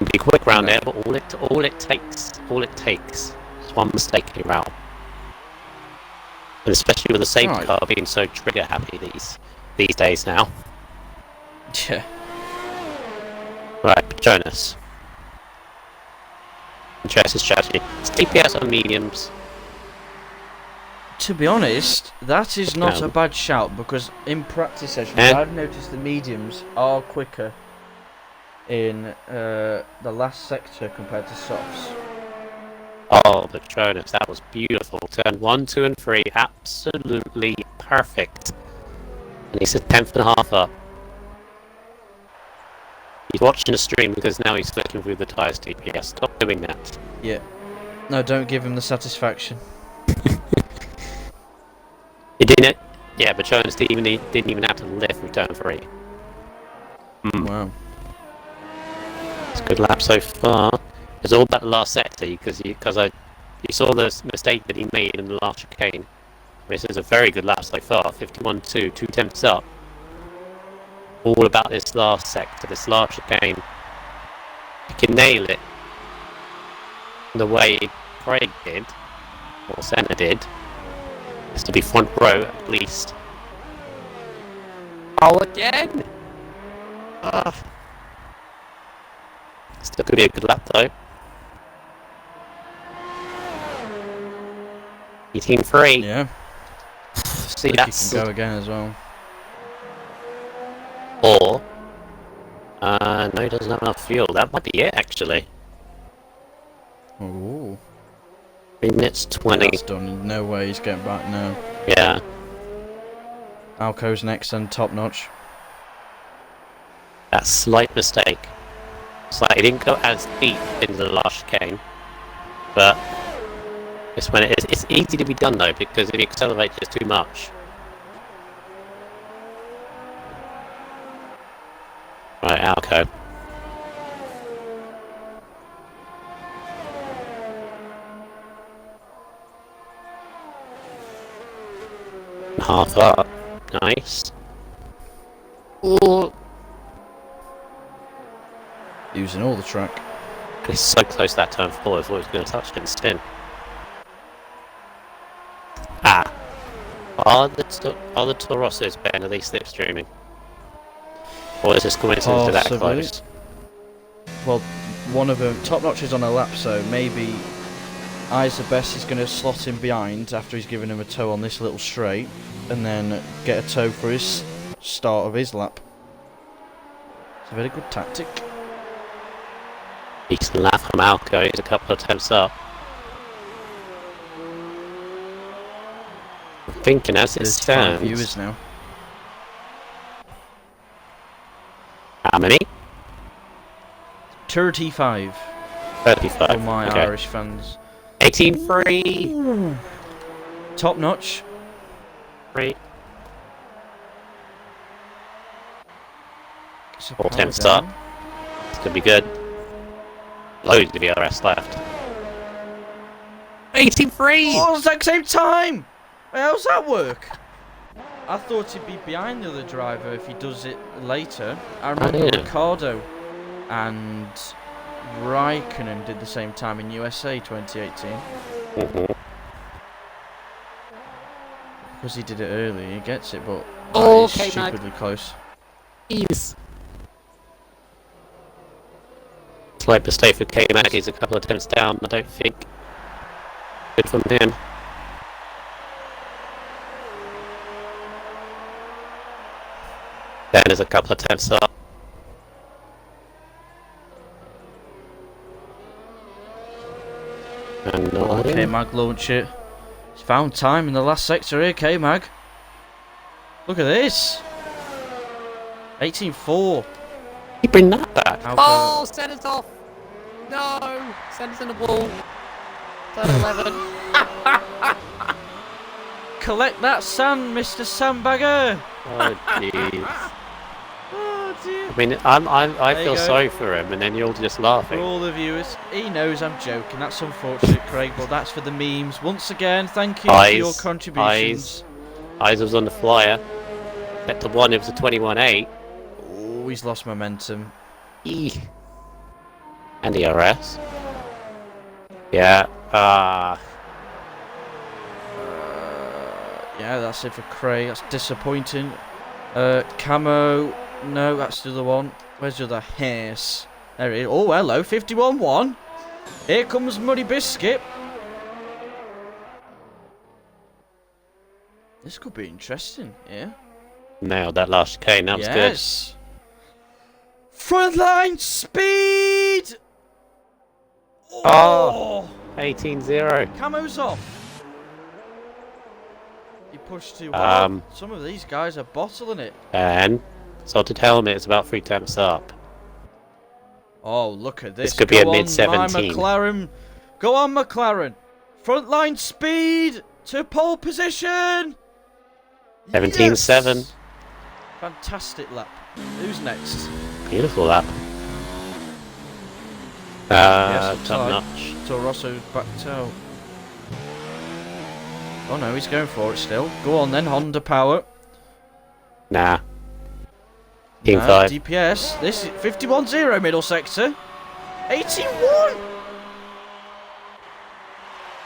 It'll be a quick round there, but all it takes is one mistake and you're out. And especially with the safety car being so trigger happy these days now. Yeah. Right, Jonas. Interesting strategy. It's DPS on mediums. To be honest, that is not No. a bad shout, because in practice sessions I've noticed the mediums are quicker in the last sector compared to softs. Oh, the Jonas, that was beautiful. Turn 1, 2, and 3, absolutely perfect. And he's a 10th and a half up. He's watching the stream because now he's flicking through the tyres DPS. Stop doing that. Yeah. No, don't give him the satisfaction. He didn't. Yeah, but Jonas didn't even have to lift through turn 3. Wow. It's a good lap so far. It's all about the last sector because you saw the mistake that he made in the last chicane. This is a very good lap so far. 51.2, 2 tenths up. All about this last sector, this last chicane. you can nail it the way Craig did, or Senna did, is to be front row at least. Oh, again! Still could be a good lap though. 18.3. Yeah. See, Think that's he can go again as well. or no, he doesn't have enough fuel. That might be it actually. Ooh. 3 minutes 20. That's done. No way he's getting back now. Yeah. Alco's next and top notch. That slight mistake. It's like he didn't go as deep into the last chicane, but it's when it's easy to be done though, because if you accelerate just too much. Right, Alco. Half up. Nice. Ooh. Using all the track. It's so close that turn 4, I thought it was going to touch it and spin. Ah. Are the Torossos better? Are they slipstreaming? Or is this coincidence to that Possibly. close? Well, one of them, top notch is on a lap, so maybe Best is going to slot him behind after he's given him a toe on this little straight, and then get a toe for his start of his lap. It's a very good tactic. Decent lap from Alco, he's a couple of attempts up. I'm thinking as it 35 stands. viewers now. How many? 35 35. for my Okay. Irish fans. 18-3. Top notch. 3. Gets a All power attempts down. up. It's gonna be good. Loads of DRS left. 18-3. Oh, exact same time! How does that work? I thought he'd be behind the other driver if he does it later. I remember yeah. Ricardo and Raikkonen did the same time in USA 2018. Mhm. Because he did it early, he gets it, but Oh, that is okay, Mag. stupidly close. Jeez. Slight mistake for K-Mag, he's a couple of attempts down, I don't think. Good from him. Then there's a couple of attempts up. And Okay, Mag launch it. He's found time in the last sector here, K-Mag. Look at this! 18-4. he bring that back. Alco. Oh, Senna's off! No! Senna's in the wall. Turn 11. Collect that sand, Mr. Sandbagger! Oh, jeez. Oh dear. I mean, I There feel you go. sorry for him, and then you're all just For laughing. all the viewers, he knows I'm joking. That's unfortunate, Craig, but that's for the memes. Once again, thank you for your Eyes, contributions. Eyes was on the flyer. Sector 1, it was a 21.8. Oh, he's lost momentum. Eeh. And DRS. Yeah. Yeah, that's it for Craig. That's disappointing. Camo. No, that's the other one. Where's the other? Hairs. There it is. Oh, hello. 51-1. Here comes Muddy Biscuit. This could be interesting, yeah? Nailed that last chicane, that was good. Yes. Frontline speed! Oh. 18-0. Camo's off. He pushed too hard. Some of these guys are bottling it. And salted helmet is about 3 attempts up. Oh, look at this. This could be a Go on, mid-17. my McLaren. Go on, McLaren. Frontline speed to pole position. 17-7. Yes! Fantastic lap. Who's next? Beautiful lap. Yes, Top outside. notch. Toro Rosso's backed out. Oh no, he's going for it still. Go on then, Honda power. Nah. Team No, 5. DPS. This is 51-0 middle sector. 81!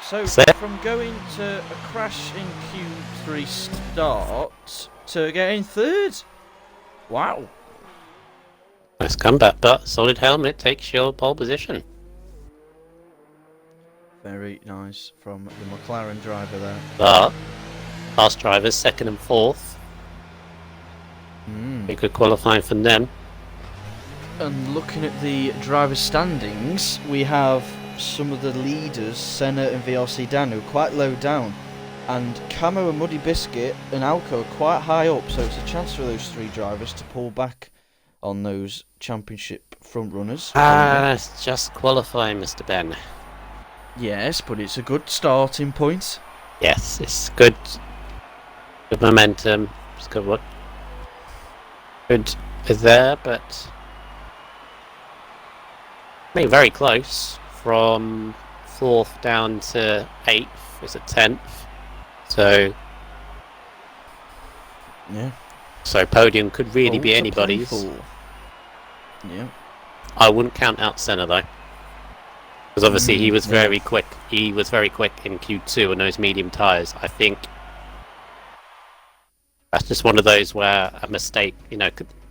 So, That's it. from going to a crash in Q3 start to getting third. Wow. Nice comeback, but solid helmet takes your pole position. Very nice from the McLaren driver there. But fast drivers, second and fourth. Pretty good qualifying from them. And looking at the driver standings, we have some of the leaders, Senna and VRC Dan, who are quite low down. And Camo and Muddy Biscuit and Alco are quite high up, so it's a chance for those three drivers to pull back on those championship front runners. It's just qualifying, Mr. Ben. Yes, but it's a good starting point. Yes, it's good. Good momentum. It's good. What? Good is there, but I mean, very close from fourth down to eighth. It's a 10th. So Yeah. So podium could really be All to anybody's. play for. Yeah. I wouldn't count out Senna though, because obviously he was yeah. very quick. He was very quick in Q2 on those medium tyres. I think that's just one of those where a mistake,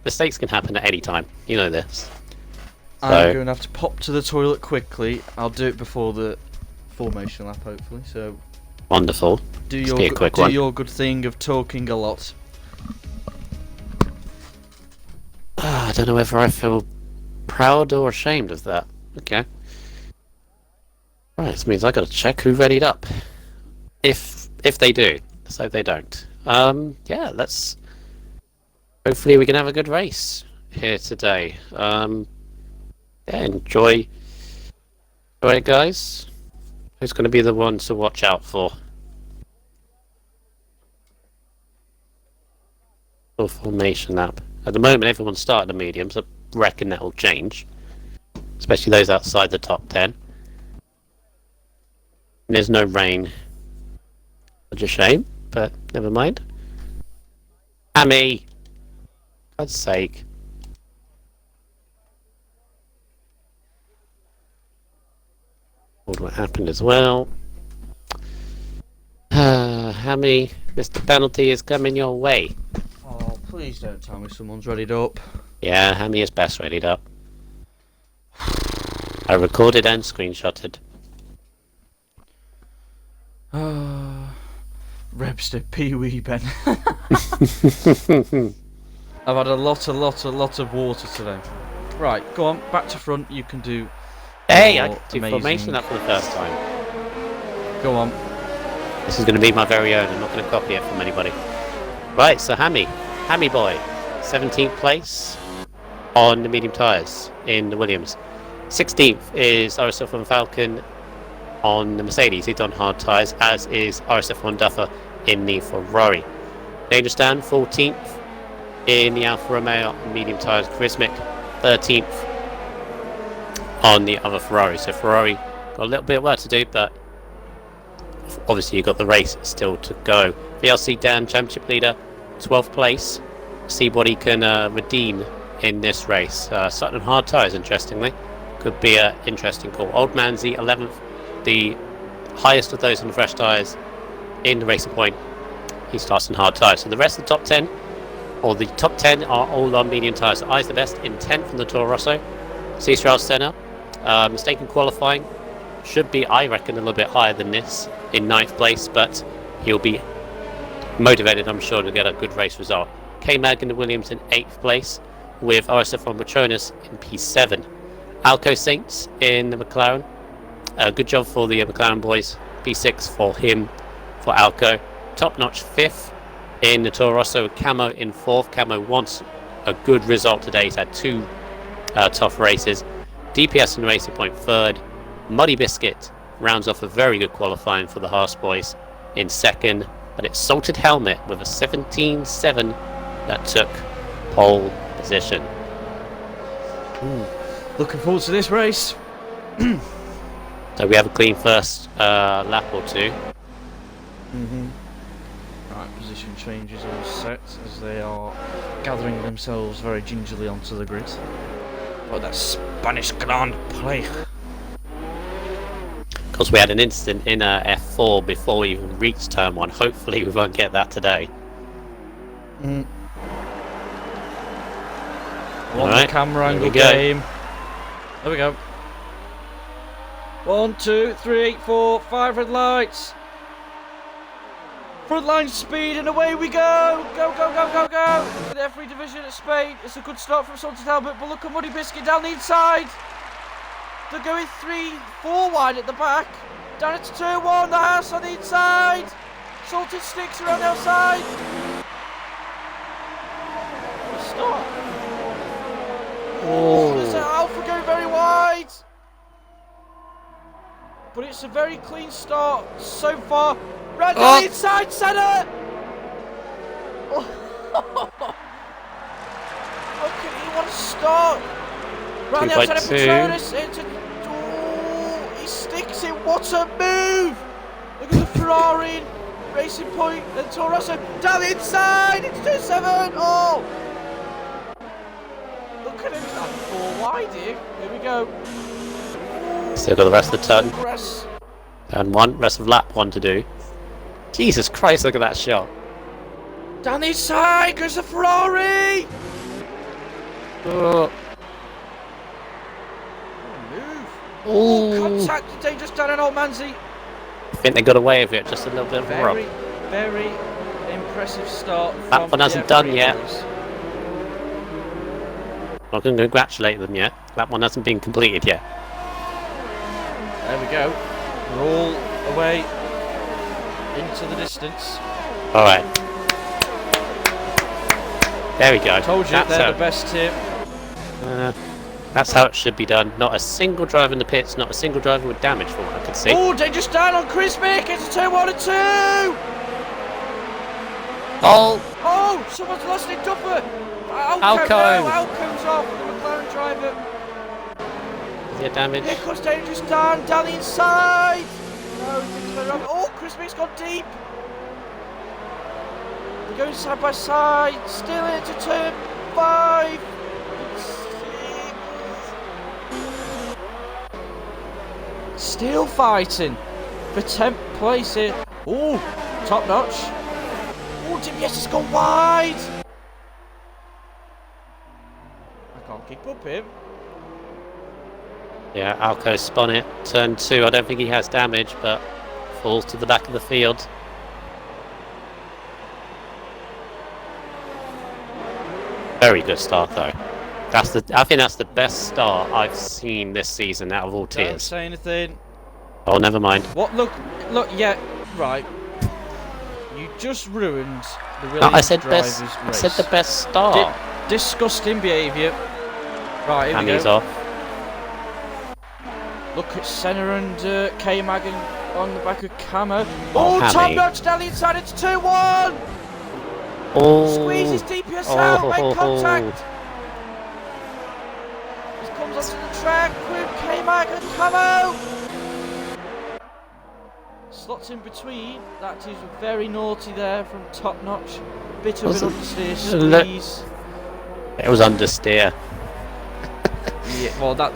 mistakes can happen at any time. You know this. I'm going to have to pop to the toilet quickly. I'll do it before the formation lap, hopefully. So Wonderful. do Just be a quick one. your good thing of talking a lot. I don't know whether I feel proud or ashamed of that. Okay. Right, this means I got to check who readied up. If they do, so they don't. Yeah, let's. Hopefully, we can have a good race here today. Yeah, enjoy it, guys. Who's going to be the one to watch out for? Full formation lap. At the moment, everyone's starting the mediums. I reckon that will change, especially those outside the top 10. There's no rain. Such a shame, but never mind. Hammy! For God's sake. What happened as well. Hammy, Mr. Penalty is coming your way. Oh, please don't tell me someone's readied up. Yeah, Hammy is best readied up. I recorded and screenshotted. Rebster Pee-wee Ben. I've had a lot of water today. Right, go on, back to front. You can do. Hey, I your can do formation up for the first time. Go on. This is going to be my very own. I'm not going to copy it from anybody. Right, so Hammy boy, 17th place on the medium tyres in the Williams. 16th is RSF1 Falcon on the Mercedes. He's on hard tyres, as is RSF1 Duffer in the Ferrari. Dangerous Dan, 14th in the Alfa Romeo on medium tyres. Charismic, 13th on the other Ferrari. So Ferrari got a little bit of work to do, but obviously you've got the race still to go. VLC Dan, championship leader, 12th place. See what he can redeem in this race. Starting on hard tyres, interestingly. Could be an interesting call. Old Manzi, 11th, the highest of those on the fresh tyres in the Racing Point. He starts on hard tyres. So the rest of the top 10, or the top 10, are all on medium tyres. So I's the best in 10th from the Toro Rosso. Cesar Senna, mistaken qualifying. Should be, I reckon, a little bit higher than this in 9th place, but he'll be motivated, I'm sure, to get a good race result. K-Mag in the Williams in 8th place, with RSF1 Petronas in P7. Alco Saints in the McLaren. Good job for the McLaren boys. P6 for him, for Alco. Top-notch 5th in the Toro Rosso, with Camo in 4th. Camo wants a good result today. He's had two tough races. DPS in the Racing Point 3rd. Muddy Biscuit rounds off a very good qualifying for the Haas boys in 2nd. But it's Salted Helmet with a 17.7 that took pole position. Ooh. Looking forward to this race. So we have a clean first lap or two. Right, position changes all set as they are gathering themselves very gingerly onto the grid. Oh, that Spanish Grand Prix. Of course, we had an incident in F4 before we even reached turn 1. Hopefully, we won't get that today. On Alright, the camera here we angle go. game. There we go. 1, 2, 3, 4, 5 red lights. Frontline speed and away we go! Go, go, go, go, go! For the F3 division at Spain. It's a good start from Salted Albert, but look at Muddy Biscuit down the inside. They're going 3, 4 wide at the back. Down into turn 1, the house on the inside. Salted Sticks around the outside. Stop. Oh, there's an Alpha going very wide. But it's a very clean start so far. Right down the inside, centre! Oh. Look at him, what a start! Round the outside of Patronus into... Oh, he sticks it, what a move! Look at the Ferrari, Racing Point, and Toro Rosso down the inside into 2-7! Oh! Look at him, he's not 4 wide here. Here we go. Still got the rest of the turn. Press. And rest of lap 1 to do. Jesus Christ, look at that shot. Down the inside goes the Ferrari! Oh, Move. oh. Contact the dangerous down in Old Manzi. I think they got away with it, just a little bit of a rub. Very impressive start. That one hasn't done yet. Not going to congratulate them yet. That one hasn't been completed yet. There we go. We're all away into the distance. Alright. There we go. Told you they're the best team. That's how it should be done. Not a single driver in the pits, not a single driver with damage from what I can see. Oh, dangerous down on Chrismick. It's a turn 1 and 2. Oh! Oh, someone's lost it. Dupper. Alco. No, Alco's off. The McLaren driver. Is there damage? Here comes dangerous down the inside. No, he's going oh, Chrismick's gone deep. They're going side by side. Still into turn 5. Still fighting for 10th place here. Oh, top notch. Oh, DPS has gone wide. I can't keep up him. Yeah, Alco spun it. Turn 2, I don't think he has damage, but falls to the back of the field. Very good start though. I think that's the best start I've seen this season out of all Don't tiers. say anything. Oh, never mind. What? Look, yeah, right. You just ruined the No, Williams I said driver's best. race. I said the best start. Disgusting behaviour. Right, here Hammy's we go. off. Look at Senna and K-Mag on the back of Camo. Oh, top Hammy. notch down the inside. It's 2-1. Oh. Squeezes DPS out. Make Oh. contact. He comes onto the track with K-Mag and Camo. Slots in between. That is very naughty there from Top Notch. Bit of an understeer squeeze. It was understeer. Yeah, well, that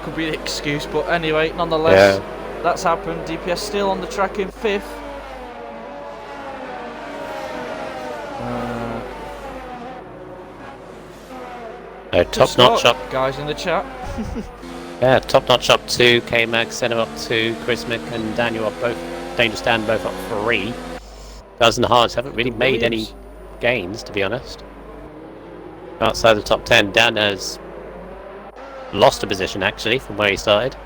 could be the excuse, but anyway, nonetheless, that's happened. DPS still on the track in 5th. Top notch up. Guys in the chat. Yeah, top notch up 2. K-Mag, Senna up 2. Chrismick and Daniel up both. Dangerous Dan both up 3. Guys and the Hearts haven't really made any gains, to be honest. Outside the top 10, Dan has lost a position actually from where he started.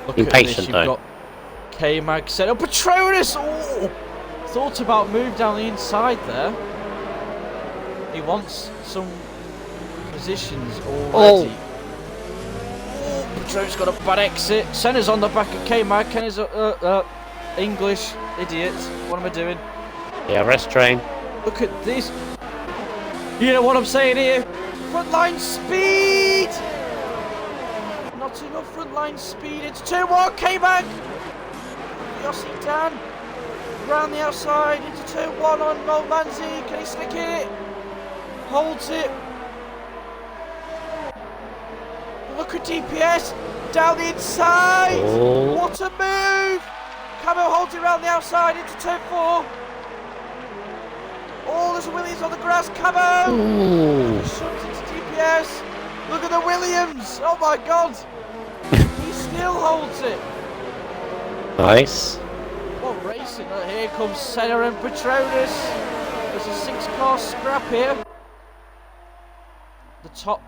Look Impatient at this, though. you've got K-Mag set up. Patronus! Oh! Thought about move down the inside there. He wants some positions already. Oh, Patronus got a bad exit. Senna's on the back of K-Mag. Kenny's English idiot. What am I doing? Yeah, rest train. Look at this. You know what I'm saying here? Frontline speed! Not enough frontline speed. It's 2-1. K-Mag. Yossi Dan. Round the outside into 2-1 on Molmanzi. Can he stick it? Holds it. look at DPS down the inside. Oh. What a move! Camo holds it around the outside into turn 4. Oh, there's a Williams on the grass. Camo! Ooh. Shoves into DPS. Look at the Williams! Oh my god! He still holds it. Nice. What racing? Look, here comes Senna and Patronus. There's a 6-car scrap here. The top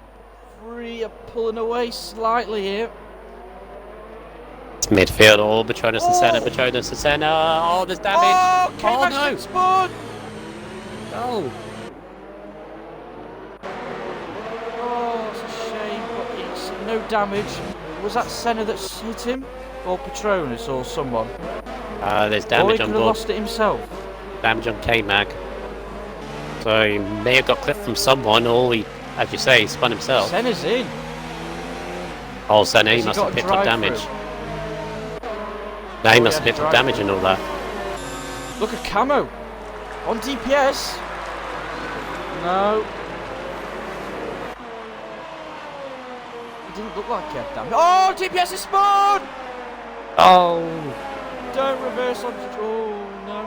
3 are pulling away slightly here. It's midfield. Oh, Patronus and Senna. Patronus and Senna. Oh, there's damage. Oh, Oh, no! no. Spawn! No. Oh, it's a shame, but it's no damage. Was that Senna that hit him? Or Patronus or someone? There's Or he damage could on have board. lost it himself. Damage on K-Mag. So he may have got clipped from someone, or he, as you say, he spun himself. Senna's in. Oh, Senna, he Has he must got have a picked up drive-through? damage. No, he Oh, must yeah, have picked up drive-through. damage and all that. Look at Camo. On DPS. No. It didn't look like he had damage. Oh, DPS is spawned! Oh. Don't reverse on. Oh, no.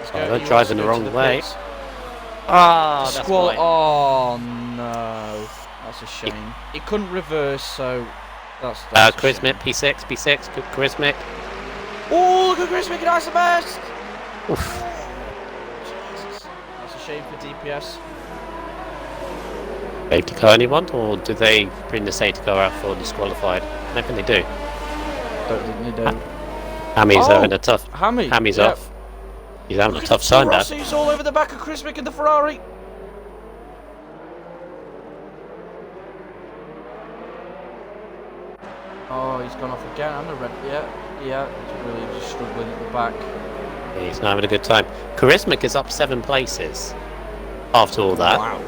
He's Oh, he they're wants driving to the go wrong to way. pits. Ah, that's Squall. why. Oh no, that's a shame. It couldn't reverse, so that's a Charismic, shame. P6, good Charismic. Oh, look at Chris making ice the best. Oof. Jesus, that's a shame for DPS. Safety car anyone, or do they bring the safety car out for disqualified? I don't think they do. Don't think they do. Hammy's Oh, having a tough. Hammy's yep. off. He's having Look a at tough the time, that. Rossi's all over the back of Chris Mick and the Ferrari. Oh, he's gone off again. And the red. Yeah. He's really just struggling at the back. He's not having a good time. Charismic is up 7 places after all that. Wow.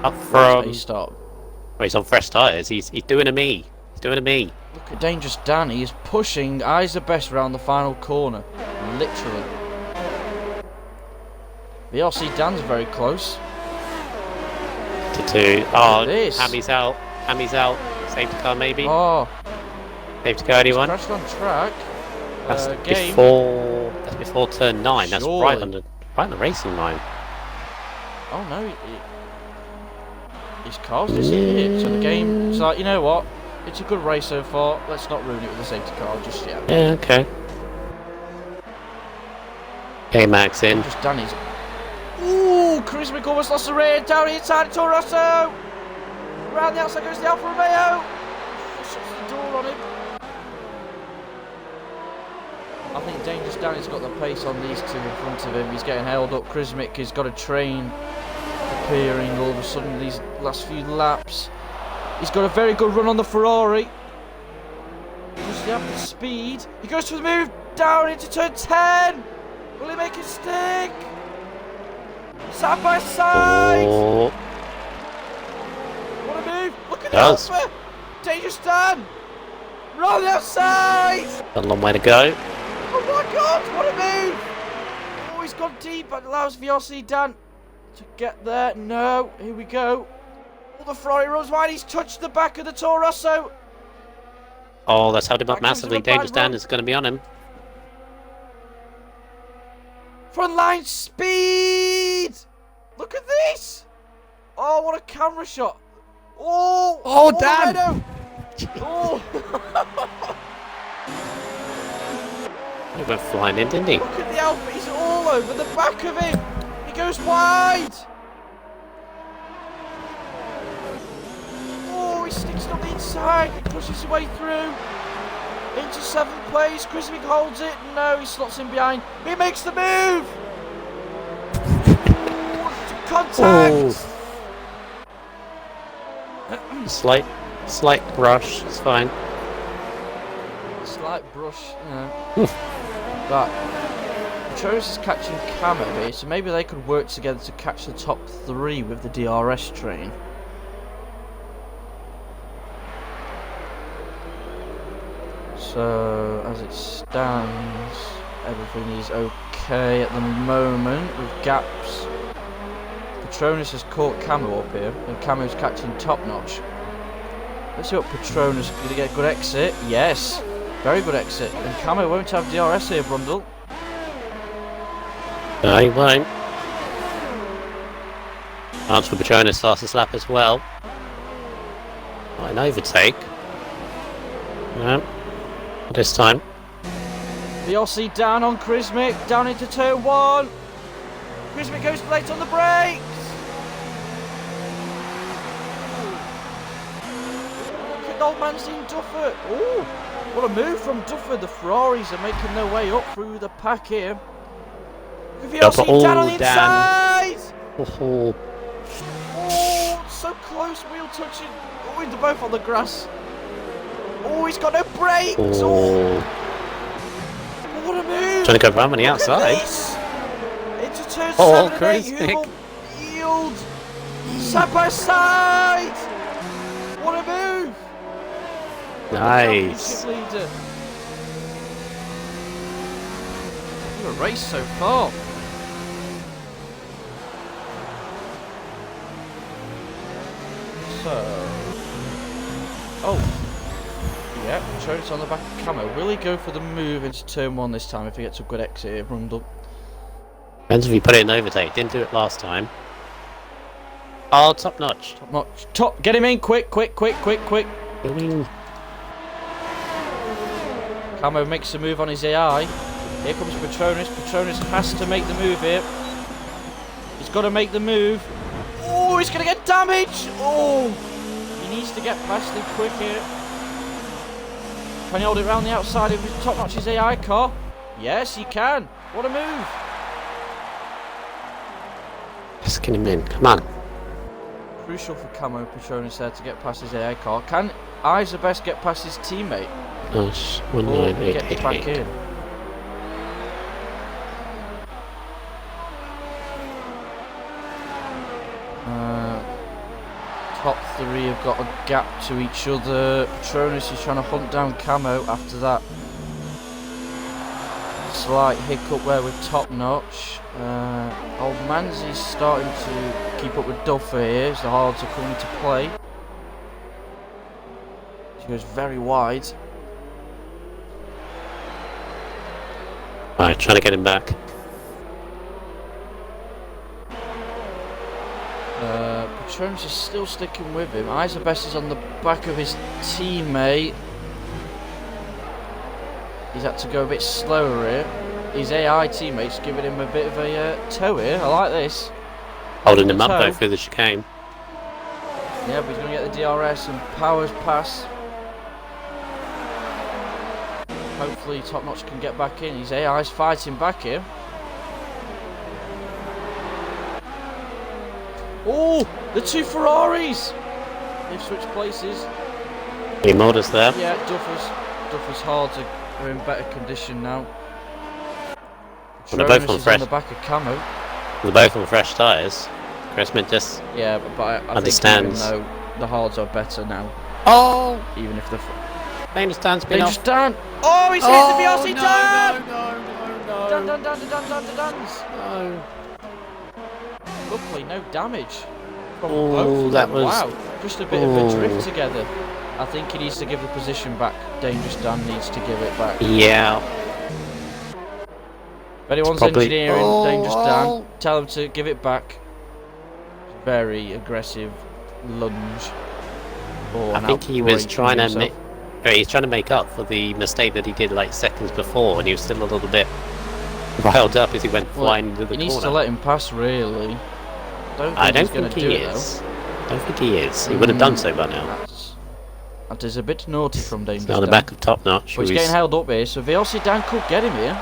Up from. He stop. Well, he's on fresh tyres. He's doing a me. He's doing a me. Look at Dangerous Dan. He is pushing Eyes the Best around the final corner. Literally. VRC Dan's very close. To 2. Oh, this. Hammy's out. Hammy's out. Safety car maybe. Oh, Safety car anyone? crashed on track. That's Game. before. That's before turn 9. That's Surely. right on the racing line. Oh no, his car's disappeared. So the game. It's like, you know what? It's a good race so far. Let's not ruin it with a safety car just yet. Yeah, okay. K-Mag's in. Just Danny's. Ooh, Charisma almost lost the rear. Down inside Toro Rosso. Around the outside goes the Alfa Romeo. Shuts the door on him. I think Dangerous Danny's got the pace on these two in front of him. He's getting held up. Chrismic has got a train appearing all of a sudden these last few laps. He's got a very good run on the Ferrari. Does he have the speed? He goes for the move down into turn 10. Will he make it stick? Side by side. Oh, What a move! Look at the Does. Alpha. Dangerous Dan. Roll the outside. got a long way to go. Oh my god, what a move! Oh, he's gone deep, but allows VRC Dan to get there. No, here we go. Oh, the Ferrari runs wide, he's touched the back of the Toro Rosso. Oh, that's held him up That gives him massively. a bad Dangerous Dan run. is going to be on him. Front line speed! Look at this! Oh, what a camera shot! Oh! Oh, Dan! Renault. Oh! He went flying in, didn't he? Look at the Alpha, he's all over the back of him! He goes wide! Oh, he sticks it on the inside, he pushes his way through. Into 7th place, Chrismic holds it. No, he slots in behind. He makes the move! Oh, contact! Slight rush. It's fine. Slight brush, you know. But Patronus is catching Camo here, so maybe they could work together to catch the top 3 with the DRS train. So as it stands, everything is okay at the moment with gaps Patronus has caught Camo up here, and Camo's catching Top Notch. Let's see what Patronus going to get a good exit. Yes, very good exit. And Camo won't have DRS here, Brundle. No, he won't. Chance for Patronus fastest lap as well. Not an overtake. No, not this time. VRC down on Chrismic, down into turn 1. Chrismic goes late on the brakes. Look at old man seeing Duffer. Oh, what a move from Duffer. The Ferraris are making their way up through the pack here. VRC down on the inside. Oh, Oh, so close, wheel touching. Oh, they're both on the grass. Oh, he's got no brakes. Oh. What a move! Trying to go around on the outside. Into turn 7 Oh, and 8, Chrismic. Hubel yield side by side. What a move! Nice. Championship leader. What a race so far. So, oh. Yeah, Patronus on the back of Camo. Will he go for the move into turn 1 this time if he gets a good exit here, Brundle? Depends if he put it in overtake. Didn't do it last time. Oh, Top Notch. Top notch. Top, get him in, quick. I mean, Camo makes a move on his AI. Here comes Patronus. Patronus has to make the move here. He's got to make the move. Oh, he's going to get damage. Oh, he needs to get past him quick here. Can he hold it around the outside of his Top Notch's AI car? Yes, he can. What a move. let's get him in. Come on. Crucial for Camo Patronus there to get past his AI car. Can Best get past his teammate? That's Or he gets back 19888. in? Top 3 have got a gap to each other. Patronus is trying to hunt down Camo after that slight hiccup there with Top Notch. Old Manzi's starting to keep up with Duffer here as the hards are coming to play. She goes very wide. Alright, trying to get him back. Patronus is still sticking with him. Best is on the back of his teammate. He's had to go a bit slower here. His AI teammate's giving him a bit of a tow here. I like this. Holding him up Toe. though through the chicane. Yeah, but he's going to get the DRS and Powers pass. Hopefully Top Notch can get back in. His AI's fighting back here. Oh, the two Ferraris! They've switched places. He mowed us there. Yeah, Duffer's hards are in better condition now. Well, they're both Patronus on is fresh. on the back of Camo. They're both on fresh tyres. Chrisman just Yeah, but I understands. think even though the hards are better now, Oh! even if the Dangerous spin Dangerous off. Dan! Oh, he's hit the VRC Dan! Dan. No. Luckily, no damage from Oh, both of that them. was- Wow, just a bit of a drift together. I think he needs to give the position back. Dangerous Dan needs to give it back. Yeah. If anyone's Probably- engineering Oh, Dangerous oh. Dan, tell him to give it back. Very aggressive lunge. Oh, I an think he was outbreak trying from to himself. he's trying to make up for the mistake that he did like seconds before, and he was still a little bit riled up as he went Well, flying into the he needs corner. to let him pass, really. I don't he's gonna think do he it, is. Don't think he is. He would have done so by now. That is a bit naughty from Dangerous Now on the Dan. back of Top Notch. But he's who's- getting held up here, so VLC Dan could get him here.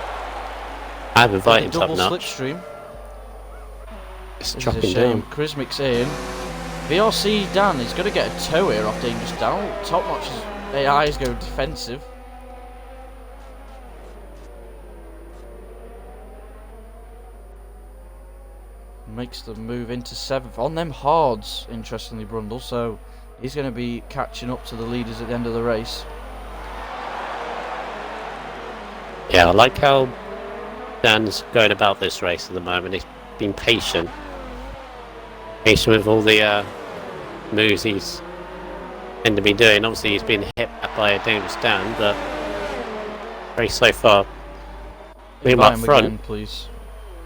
I've invited The Top double Notch. slipstream. It's This is a dropping shame. down. Chrismic's in. VRC Dan is going to get a tow here off Dangerous Dan. Top Notch's AI is going defensive. Makes the move into 7th. On them hards, interestingly, Brundle. So he's going to be catching up to the leaders at the end of the race. Yeah, I like how Dan's going about this race at the moment. He's been patient. Patient with all the moves he's meant to be doing. Obviously, he's been hit by a dangerous Dan, but very so far. Leave him up front, again, please.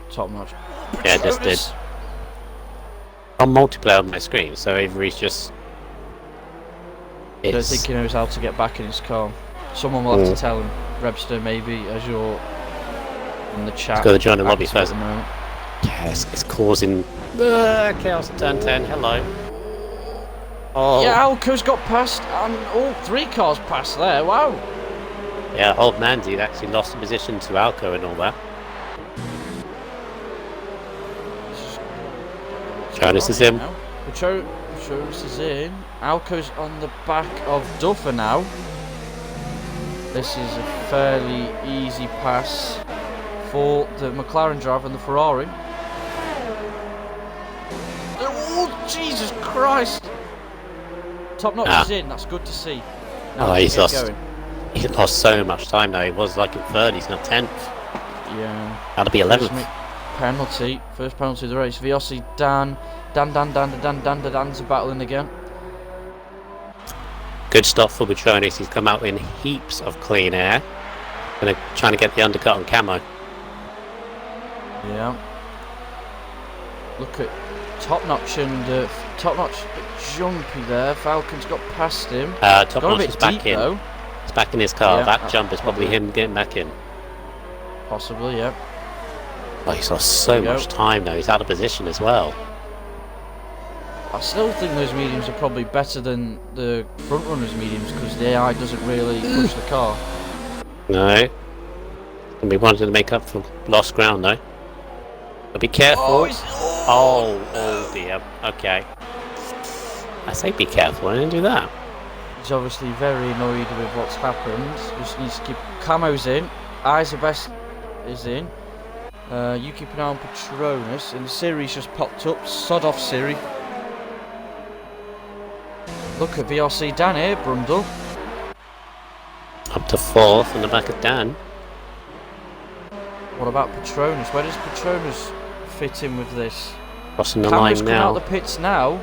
Top notch. Yeah, just did. On multiplayer on my screen, so Avery's just. I don't think he knows how to get back in his car. Someone will have to tell him. Rebster, maybe, as you're in the chat. Let's go to join the lobby first. Yeah, it's causing chaos at turn 10. Hello. Oh. Yeah, Alco's got past, and all 3 cars passed there. Wow. Yeah, old Mandy actually lost the position to Alco and all that. Jonas is in. Jonas is in. Alco's on the back of Duffer now. This is a fairly easy pass for the McLaren driver and the Ferrari. Oh, Jesus Christ! Top notch is in, that's good to see. Now He's lost so much time now. He was like in 3rd, he's now 10th. Yeah. That'll be 11th. First penalty of the race. VRC Dan's battling again. Good stop for Petronis. He's come out in heaps of clean air. Trying to get the undercut on camo. Yeah. Look at Top Notch and Top Notch jumpy there. Falcon's got past him. Top Notch is back in. Though. He's back in his car. Yeah, that jump is probably him getting back in. Possibly, yeah. Oh, he's lost so much time now. He's out of position as well. I still think those mediums are probably better than the front runners mediums because the AI doesn't really push the car. No. And we wanted to make up for lost ground though. But be careful. Oh dear. Okay. I say be careful. I didn't do that. He's obviously very annoyed with what's happened. Just needs to keep Camo's in. Eyes of Best is in. You keep an eye on Patronus. And the Siri's just popped up. Sod off Siri. Look at VRC Dan here, Brundle. Up to 4th on the back of Dan. What about Patronus? Where does Patronus fit in with this? Crossing the Cameron's line coming now. out the pits now.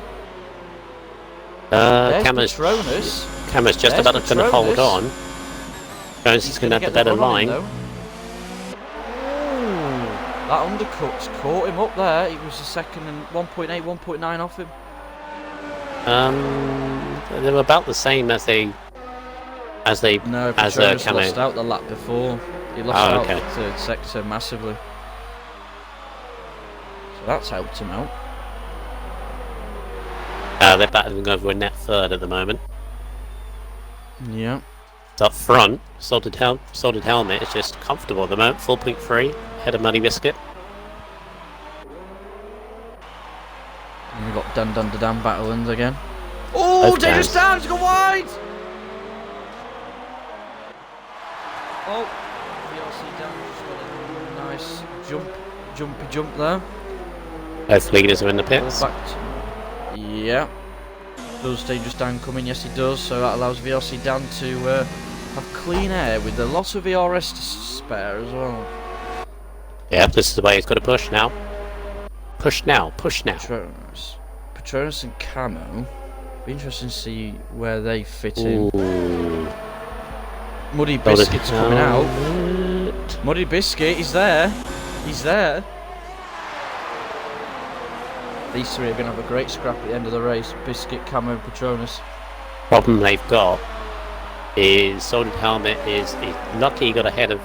Cameron's just about to hold on. Jones is going to have the better line. That undercut's caught him up there. He was a second and 1.8, 1.9 off him. They were about the same as they. No, Patronus lost out the lap before. He lost out the 3rd sector massively. So that's helped him out. They're battling over a net 3rd at the moment. Yeah. It's up front, soldered helmet is just comfortable at the moment. 4.3 ahead of Muddy Biscuit. And we've got Dan battling again. Oh, dangerous Dan! He's gone wide! Oh, VRC Dan just got a nice jumpy jump there. Both leaders are in the pits. Yeah. Does Dangerous Dan come in? Yes, he does. So that allows VRC Dan to have clean air with a lot of VRS to spare as well. Yeah, this is the way he's got to push now. Push now. Patronus and Camo. Be interesting to see where they fit in. Muddy Biscuit's coming out. Muddy Biscuit, he's there. These 3 are going to have a great scrap at the end of the race. Biscuit, Camo, and Patronus. Problem they've got is Soldered Helmet is lucky he got ahead of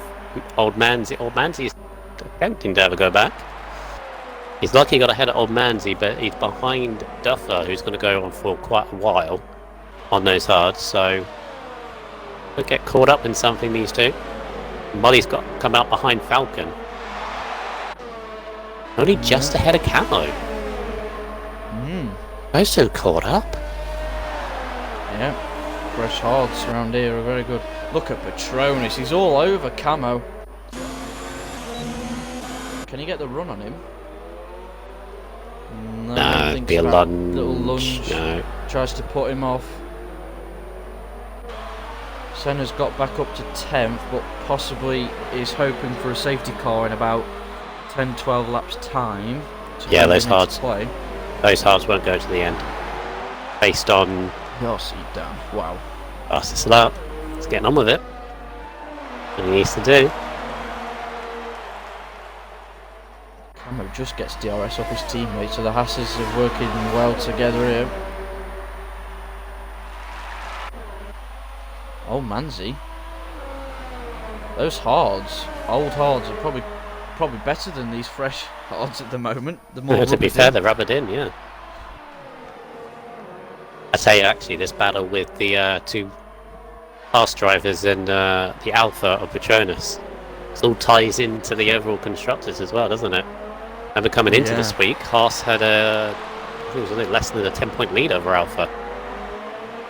Old Manzi. Old Manzi is attempting to ever go back. He's lucky he got ahead of Old Manzi, but he's behind Duffer, who's going to go on for quite a while on those hards, so he'll get caught up in something, these two. Molly's got come out behind Falcon. Only just ahead of Camo. Those two caught up. Yeah, fresh hards around here are very good. Look at Patronus, he's all over Camo. Can you get the run on him? No, it'd be a lunge. Little lunge. No. Tries to put him off. Senna's got back up to 10th, but possibly is hoping for a safety car in about 10-12 laps time. Yeah, those hards. Those halves won't go to the end. Based on VRC down. Wow. fastest lap. He's getting on with it. What he needs to do. Camo just gets DRS off his teammate, so the Hasses are working well together here. Oh, Manzi. Those hards, old hards, are probably better than these fresh hards at the moment. The more To be fair, they're rubbered in, yeah. I tell you, actually, this battle with the two fast drivers and the Alpha of Petronas, it all ties into the overall constructors as well, doesn't it? And coming into this week, Haas had I think it was only less than a 10-point lead over Alpha,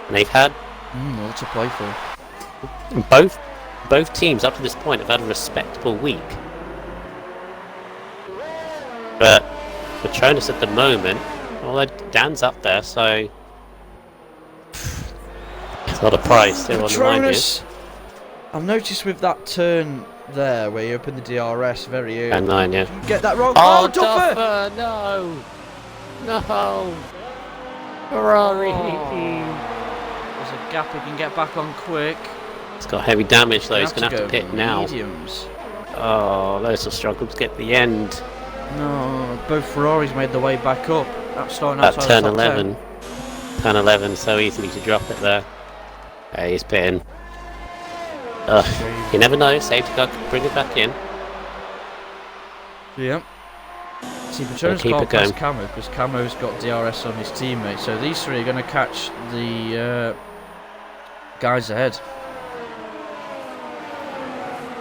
and they've had all to play for. Both teams up to this point have had a respectable week. But Petronas at the moment, although Dan's up there, so it's not a prize still on the mind is. I've noticed with that turn there where you open the DRS very early. And 9, yeah. You get that wrong. Oh, Duffer! No! No! Ferrari! There's a gap he can get back on quick. It's got heavy damage though, he's going to have to pit now. Mediums. Oh, those will struggle to get the end. No, both Ferraris made their way back up. That's starting At outside turn the top 11. Turn 11, so easily to drop it there. He's pitting. You never know, safety car could bring it back in. 10. Yeah. See, Petronas keep can't it going. pass Camo because Camo's got DRS on his teammate, so these three are going to catch the guys ahead.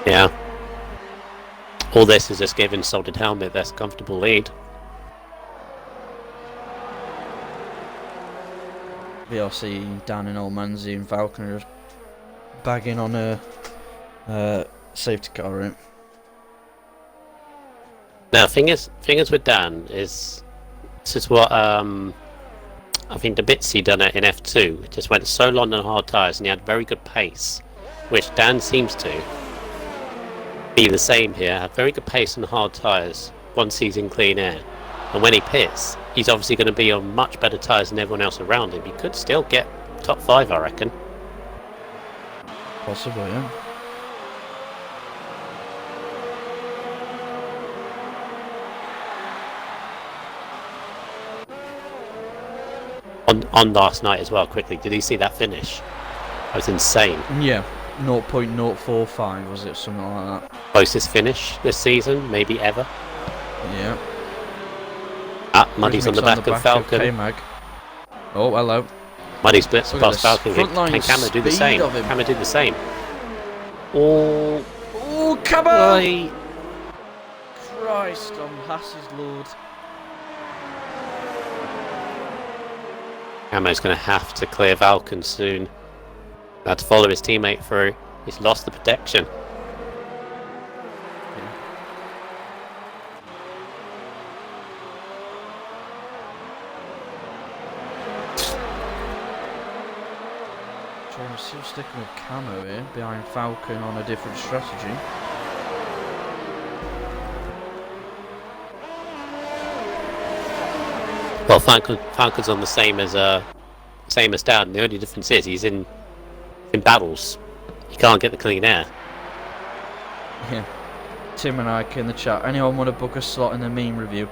Yeah. All this is just giving Salted Helmet this comfortable lead. VRC, Dan and Olmanzi and Falcon are just bagging on a safety car route. Now, thing is with Dan is this is what I think the bits he done it in F2. It just went so long on hard tyres, and he had very good pace, which Dan seems to be the same here. Have very good pace on hard tyres once he's in clean air, and when he pits, he's obviously going to be on much better tyres than everyone else around him. He could still get top 5, I reckon. Possibly, yeah. On last night as well, quickly, did you see that finish? That was insane. Yeah, 0.045 was it, something like that. Closest finish this season, maybe ever. Yeah. Muddy's on the back of Falcon. K-Mag. Oh, hello. Muddy splits Look at past Falcon. Can Camo do the same? Camo do the same? Oh, Camo! Right. Christ on Hass's Lord. Camo's going to have to clear Falcon soon. Had to follow his teammate through. He's lost the protection. I'm still sticking with Camo here, behind Falcon on a different strategy. Well, Falcon's on the same as Dan. The only difference is he's in battles. He can't get the clean air. Yeah. Tim and Ike in the chat. Anyone want to book a slot in the meme review?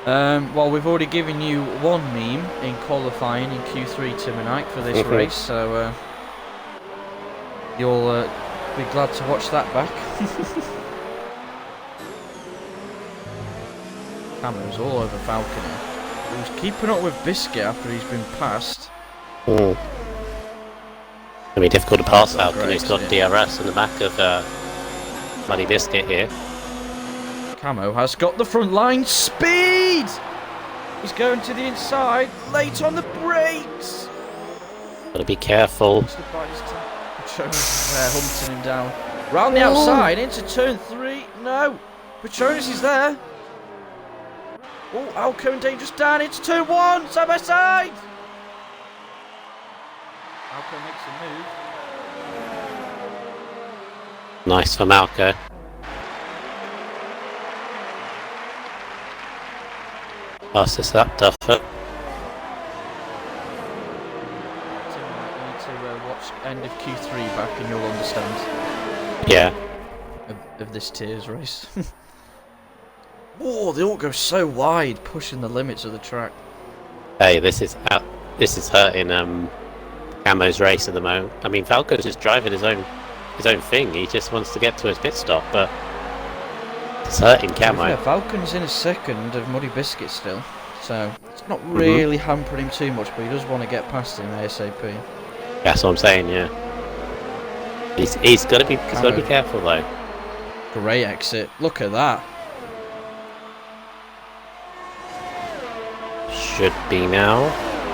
Well, we've already given you one meme in qualifying in Q3, Tim and Ike, for this race, so you'll be glad to watch that back. Cameron's all over Falcon here. He's keeping up with Biscuit after he's been passed. It'll be difficult to pass Falcon. He's got yeah. DRS in the back of Muddy Biscuit here. Camo has got the front line speed! He's going to the inside, late on the brakes! Gotta be careful. Petronas is there, hunting him down. Round the outside, into turn 3. No! Petronas is there. Oh, Alco and Dangerous down into turn 1, side by side! Alco makes a move. Nice for Malco. Pass this up, Duffer. You need to watch end of Q3 back and you'll understand. Yeah. Of this tiers race. Whoa, they all go so wide, pushing the limits of the track. Hey, this is hurting Camo's race at the moment. I mean, Falco's just driving his own thing. He just wants to get to his pit stop, but it's hurting Camo. Yeah, Falcon's in a second of Muddy Biscuit still, so it's not really hampering him too much, but he does want to get past him ASAP. That's what I'm saying. Yeah. He's got to be careful though. Great exit. Look at that. Should be now.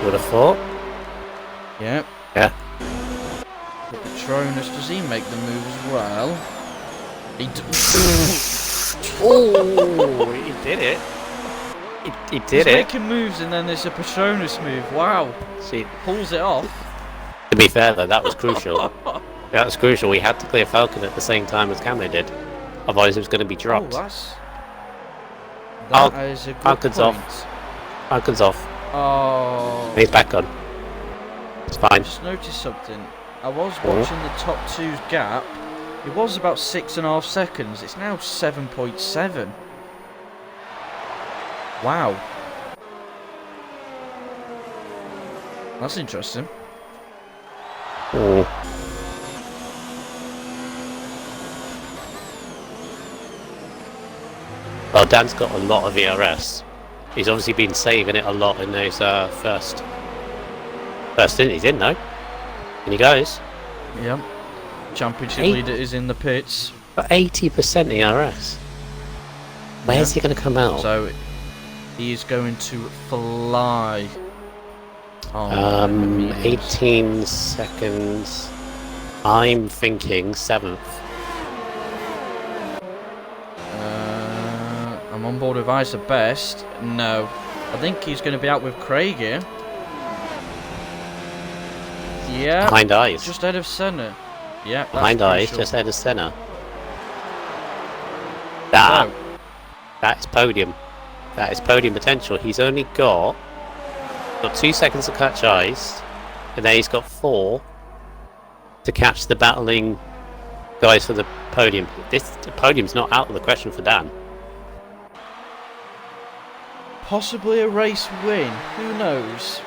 Would have thought. Yep. Yeah. The Patronus, does he make the move as well? He Oh, he did it. He did He's it. making moves and then there's a Patronus move. Wow. See, Pulls it off. to be fair though, that was crucial. That was crucial. We had to clear Falcon at the same time as Camo did. Otherwise it was going to be dropped. Oh, that is a good Falcon's point. off. Falcon's off. Oh. He's back on. It's I fine. just noticed something. I was watching the top two's gap. It was about 6.5 seconds. It's now 7.7. Wow. That's interesting. Mm. Well, Dan's got a lot of ERS. He's obviously been saving it a lot in those first stint he's in though. And he goes. Yep. Championship Eight. leader is in the pits. But 80% ERS. Where's he going to come out? So he is going to fly. Oh, 18 seconds. I'm thinking 7th. I'm on board with Isa Best. No. I think he's going to be out with Craig here. Yeah. Behind eyes. Just ahead of Senna. Yeah. that's Behind eyes, crucial. just ahead of Senna. That is podium. That is podium potential. He's only got 2 seconds to catch eyes, and then he's got 4 to catch the battling guys for the podium. The podium's not out of the question for Dan. Possibly a race win. Who knows?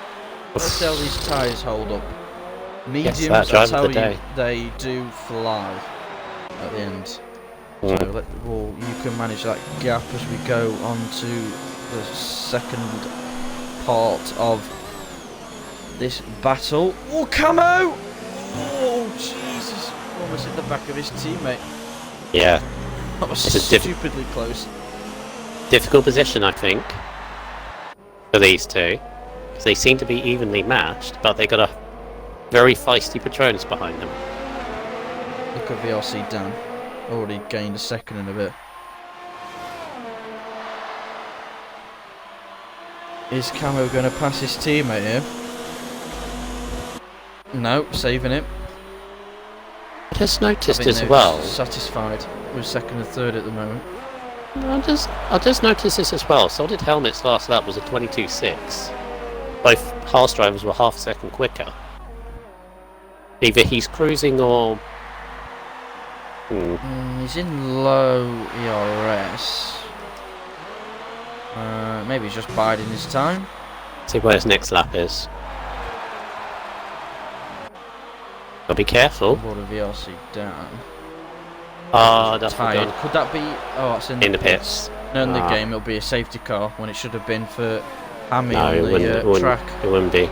Let's see how these tyres hold up. Mediums, that that's driver how of the day. they do fly at the end. So you can manage that gap as we go on to the second part of this battle. Oh, Camo! Oh, Jesus! Almost hit the back of his teammate. Yeah, That was It's a stupidly close. difficult position, I think, for these two. Because they seem to be evenly matched, but they got a very feisty Patronus behind them. Look at VRC Dan. Already gained a second and a bit. Is Camo going to pass his teammate here? No, saving it. I just noticed I think as they're well. satisfied with second and third at the moment. I just noticed this as well. Solid Helmet's last lap was a 22.6. Both Haas drivers were half a second quicker. Either he's cruising or. He's in low ERS. Maybe he's just biding his time. See where his next lap is. But be careful. Board of VRC down. That's Tired. gone. Could that be? Oh, that's in In the pits. No, in the Ah. game it'll be a safety car when it should have been for Hammy No, on it the wouldn't, track. it wouldn't be.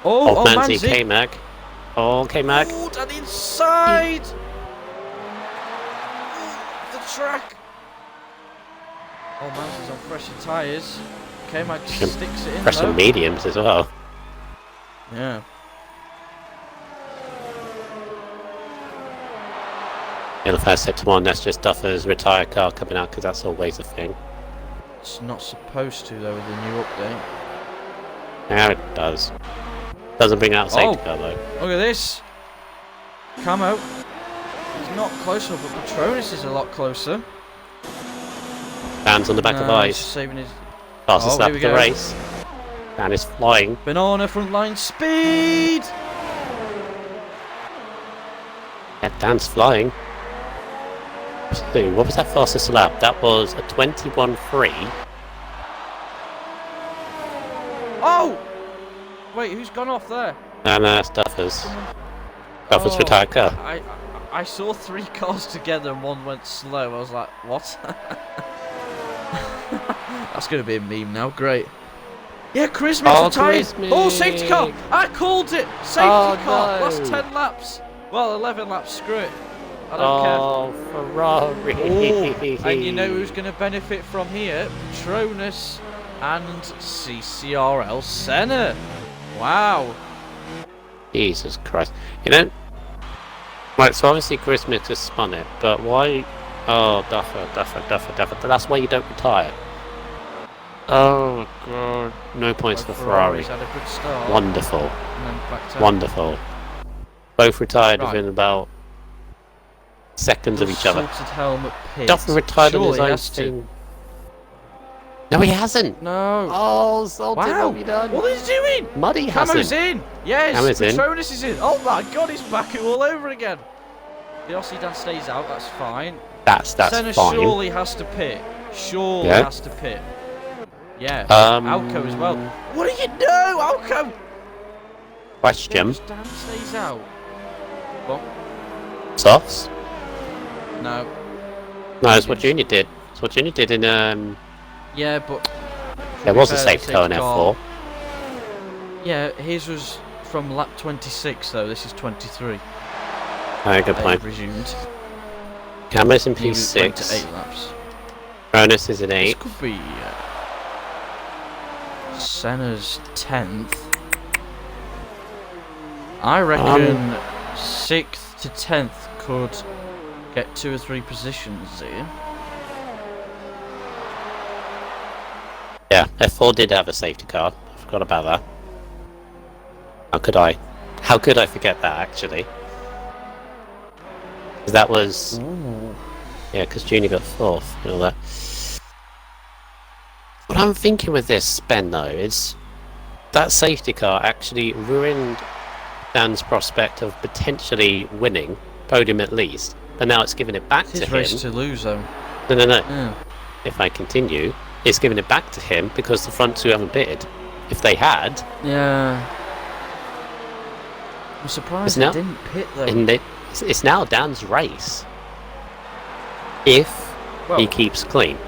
Oh, Manzi, Manzi. K-Mag. Oh, K-Mag. Oh, down the inside. The track. Oh, Manzi's on fresher tyres. K-Mag just sticks it in Press though. some mediums as well. Yeah. In the first sector one, that's just Duffer's retire car coming out because that's always a thing. It's not supposed to though with the new update. Yeah, it does. Doesn't bring out a safety car though. Look at this. Camo. He's not close enough, but Patronus is a lot closer. Fans on the back of He's eyes. saving his. Fastest Oh, lap here of we the go. race. Dan is flying. Banana front line speed! Yeah, Dan's flying. So, what was that fastest lap? That was a 21.3. Oh! Wait, who's gone off there? And that's Duffers. Duffers Oh, retired car. I saw 3 cars together and one went slow. I was like, what? That's going to be a meme now. Great. Yeah, Chris Mick's retired. Chris Oh, safety car. Mick. I called it. Safety car. No. Last 10 laps. Well, 11 laps. Screw it. I don't care. Oh, Ferrari. Ooh, and you know who's going to benefit from here? Patronus and CCRL Senna. Wow. Jesus Christ. You know, right, so obviously Chris Mick has spun it, but why? Oh, Duffer. That's why you don't retire. Oh, God. No points for Ferrari. Ferrari's had a good start. Wonderful. And then back to Wonderful. Both retired Right. within about seconds of each other. Salted helmet pit. Duffer retired on his Surely he own has to. thing. No, he hasn't. No. Oh, Salted, Wow. what have you done? What is he doing? Muddy Camo's hasn't. in. Yes. Camo's in. Patronus is in. Oh my God, he's back all over again. The Aussie Dan stays out. That's fine. That's Senna fine. surely has to pit. Surely Yeah. has to pit. Yeah. Alco Alco as well. What do you do, Alco? Question. Dan stays out. What? Softs? No. No, that's what Junior did. That's what Junior did in Yeah, but there was a fair, safety car in F4. yeah, his was from lap 26 though. This is 23. Oh, good I point. presumed. Camo's in He went to 8 P6. laps. Cronus is in This 8. could be Senna's 10th. I reckon 6th to 10th could get 2 or 3 positions here. Yeah, F4 did have a safety car. I forgot about that. How could I? How could I forget that, actually? Because that was... Ooh. Yeah, because Junior got 4th and all that. What I'm thinking with this, Ben, though, is that safety car actually ruined Dan's prospect of potentially winning, podium at least, and now it's giving it back It's to his him. race to lose though. No. Yeah. If I continue, it's giving it back to him because the front two haven't pitted. If they had, Yeah. I'm surprised It's now- they didn't pit though. and it's now Dan's race. If Well, he keeps clean.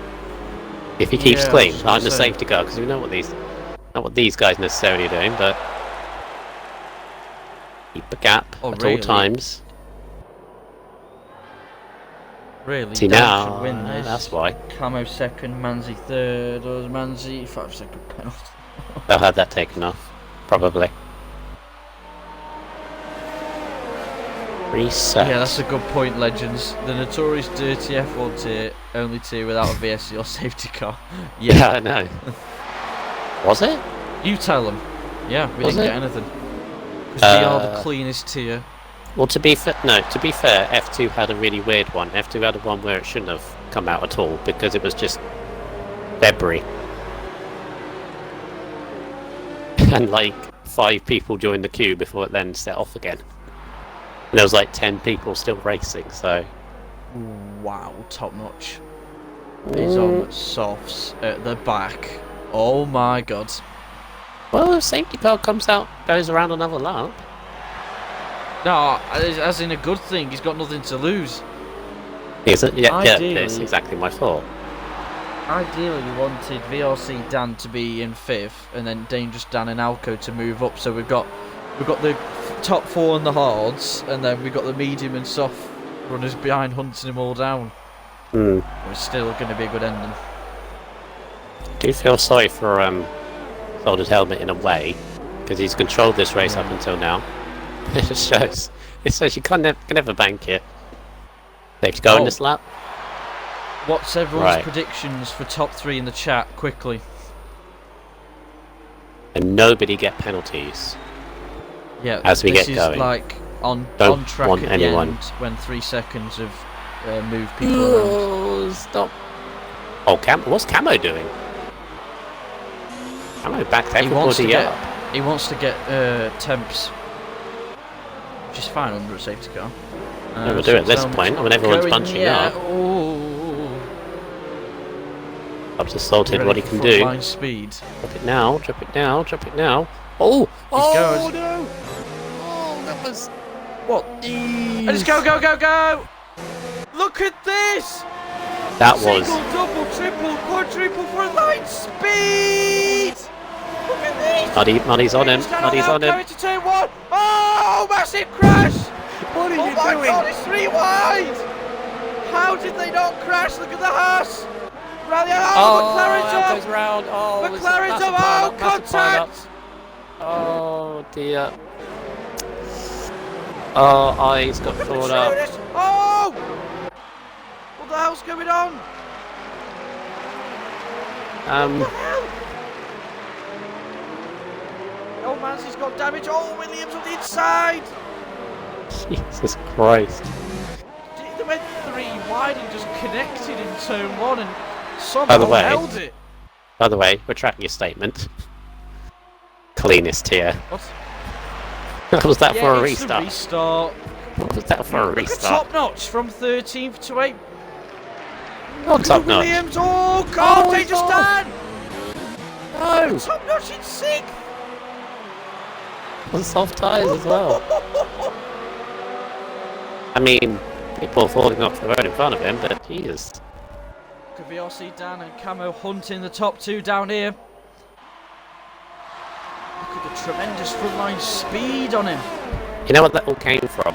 If he keeps Yeah, I clean, was not in the gonna say. safety car, because we know what these guys necessarily are doing, but keep a gap Oh, at really? all times. really, See Dan now, should win this. that's why Camo second, Manzi third, or is Manzi 5-second penalty? they'll have that taken off, probably. Reset. Yeah, that's a good point, legends. The notorious dirty F1 tier, only tier without a VSC or safety car. Yeah, I know. Was it? You tell them. Yeah, we Was didn't it? get anything. Because we are the cleanest tier. Well, to be fair, F2 had a really weird one. F2 had one where it shouldn't have come out at all because it was just debris. And like 5 people joined the queue before it then set off again. And there was like 10 people still racing, so... Wow, top notch. He's on softs at the back. Oh my god. Well, the safety car comes out, goes around another lap. No, as in a good thing, he's got nothing to lose. Is it? Yeah, Ideally- that's exactly my thought. Ideally, we wanted VRC Dan to be in 5th, and then Dangerous Dan and Alco to move up. So we've got the top 4 on the hards, and then we've got the medium and soft runners behind hunting them all down. It's still going to be a good ending. Do you feel sorry for Soldered Helmet in a way, because he's controlled this race up until now. It shows you can never bank it. They have to go in this lap. What's everyone's Right. predictions for top 3 in the chat, quickly? And nobody get penalties. Yeah, As we this get is going. like on Don't track want at anyone. the end when 3 seconds have moved people around. Oh, stop. Oh, what's Camo doing? Camo backed He wants to everybody get. up. He wants to get temps, which is fine under a safety car. No, we'll do it at this point when everyone's bunching up. Oh. I've just salted what he can do. Line speed. Drop it now, drop it now, drop it now. Oh! Oh goes. no! Oh, that was... What? And just go, go, go, go! Look at this! That was... Single, double, triple, quadruple front line speed! Look at this! Muddy's on him, Muddy's on him. Going to turn one. Oh, massive crash! What are you Oh my doing? god, it's 3 wide! How did they not crash? Look at the Haas! Rally, McLaren's that up! goes round. Oh, McLaren's up! Oh, contact! Oh dear. Oh, he's got drawn up. Oh! What the hell's going on? What the hell? Oh man, he's got damage. Oh, Williams on the inside! Jesus Christ. They went 3 wide and just connected in turn 1 and By somehow the way- held it. By the way, retracting your statement. Cleanest tier. What? Was that for a it's the restart? restart. Was that for a Look at restart? top notch from 13th to 8th. Oh, top notch. Williams, oh god, Oh, they he's just off. stand! No! Top notch in 6th! On soft tyres as well. I mean, people falling off the road in front of him, but Jesus. Look at VRC Dan and Camo hunting the top 2 down here. Look at the tremendous frontline speed on him. You know what that all came from?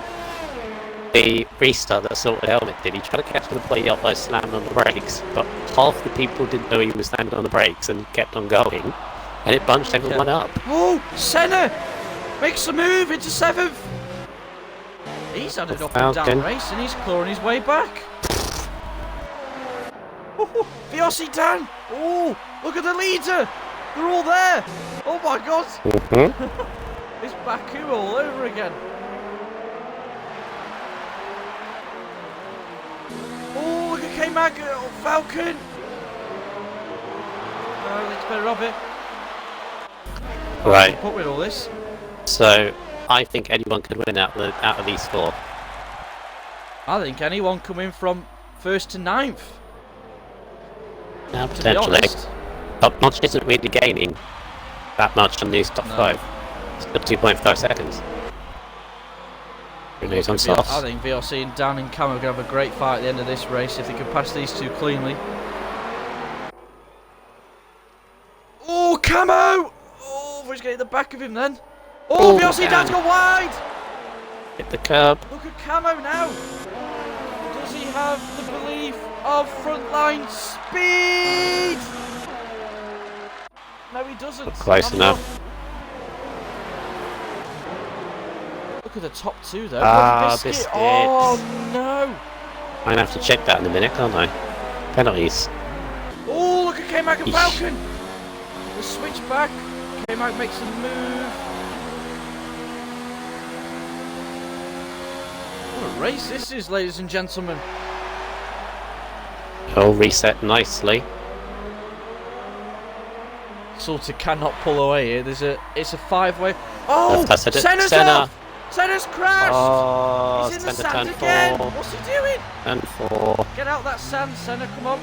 The restart that Sorted Helmet did. He tried to catch the play up by slamming on the brakes, but half the people didn't know he was standing on the brakes and kept on going, and it bunched everyone up. Oh, Senna makes a move into 7th. He's had an up and down Falcon. race and he's clawing his way back. Oh, VRC Dan. Oh, look at the leader. They're all there. Oh my god. It's Baku all over again. Oh, look at K-Mag. Oh, Falcon. No, it's better of it. Right. Put with all this. So I think anyone could win out of these 4. I think anyone can win from 1st to 9th. Now To be potentially. honest. Top notch isn't really gaining that much on these top No. 5. Still 2.5 seconds. Who knows on I softs? think VRC and Dan and Cam are going to have a great fight at the end of this race if they can pass these 2 cleanly. Oh, Camo! Oh, he's getting the back of him then. Oh, Oh, VRC damn. Dan's gone wide! Hit the curb. Look at Camo now. Does he have the belief of frontline speed? No, he doesn't. Close Not enough. Look at the top 2 though. Ah, Biscuit. Biscuit. Oh no! I'm gonna have to check that in a minute, can't I? Penalties. Oh, look at K-Mac and Eesh. Falcon! The switch back. K-Mac makes a move. What a race this is, ladies and gentlemen. All reset nicely. Salter cannot pull away here. It's a 5-way. Oh, That's it. Senna's Senna. off! Senna's crashed! Oh, He's in the Senna sand turn again! 4. What's he doing? Turn 4. Get out that sand, Senna, come on.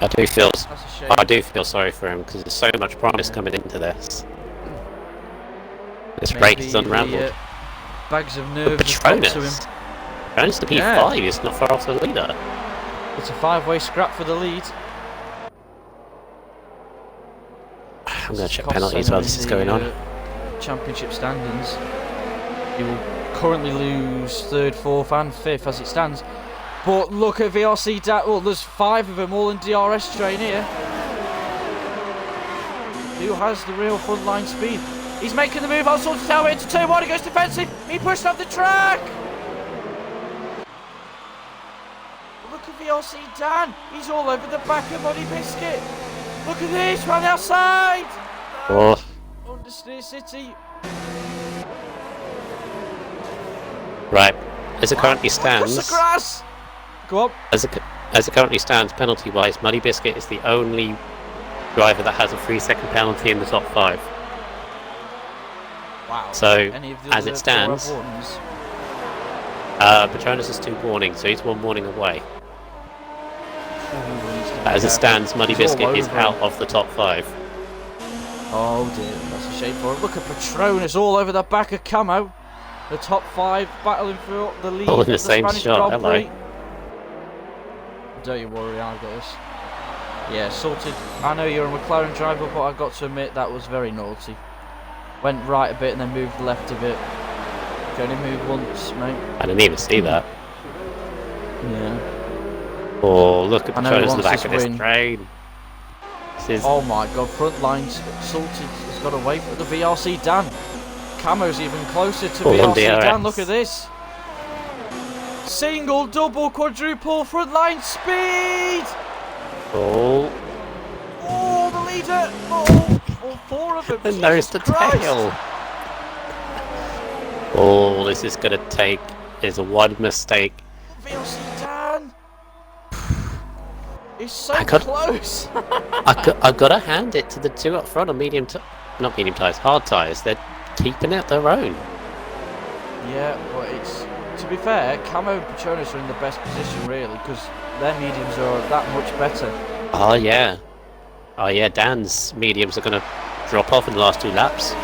That's a shame. I do feel sorry for him because there's so much promise coming into this. This race is Maybe unraveled. the, bags of But nerves have got to him. Patronus to P5 Yeah. is not far off the leader. It's a 5-way scrap for the lead. I'm going to check Cost penalties Senna while in this is the, going on. Championship standings. He will currently lose 3rd, 4th and 5th as it stands. But look at VRC well, there's 5 of them all in DRS train here. Who has the real frontline speed? He's making the move on Salter Tower into turn 1, he goes defensive, he pushed off the track! Look at VRC Dan, he's all over the back of Muddy Biscuit. Look at this, round the outside! Oh, Understeer City. right. As it currently Across stands, the grass! Go on. as it, as it currently stands, penalty-wise, Muddy Biscuit is the only driver that has a 3-second penalty in the top 5. Wow. So, Any of the as other it stands, four have warnings? Petronas has 2 warnings, so he's 1 warning away. Ooh, he needs to be As it careful. stands, Muddy He's all Biscuit is over out him. of the top 5. Oh dear, that's a shame for him. Look at Petronas all over the back of Camo. The top 5 battling for the lead All in of the the same Spanish shot, Grand hello. Prix. Don't you worry, I've got this. Yeah, sorted. I know you're a McLaren driver, but I've got to admit that was very naughty. Went right a bit and then moved left a bit. You only move once, mate. I didn't even see that. Yeah. Oh, look at I know he Petronas in the wants back of this this win. train. This is Oh my god, front lines sorted. Has got away from the VRC Dan. Camo's even closer to Full on VRC Dan. DRS. Look at this. Single, double, quadruple, front line speed. oh, Oh, the leader. Oh, all 4 of them. the Jesus nose to Christ. tail. Oh, this is gonna take is one mistake. VRC Dan. He's so I got- close. I gotta hand it to the 2 up front on not medium tyres, hard tyres. They're keeping it their own. Yeah, but it's, to be fair, Camo and Petronas are in the best position really, because their mediums are that much better. Oh yeah, Dan's mediums are gonna drop off in the last 2 laps.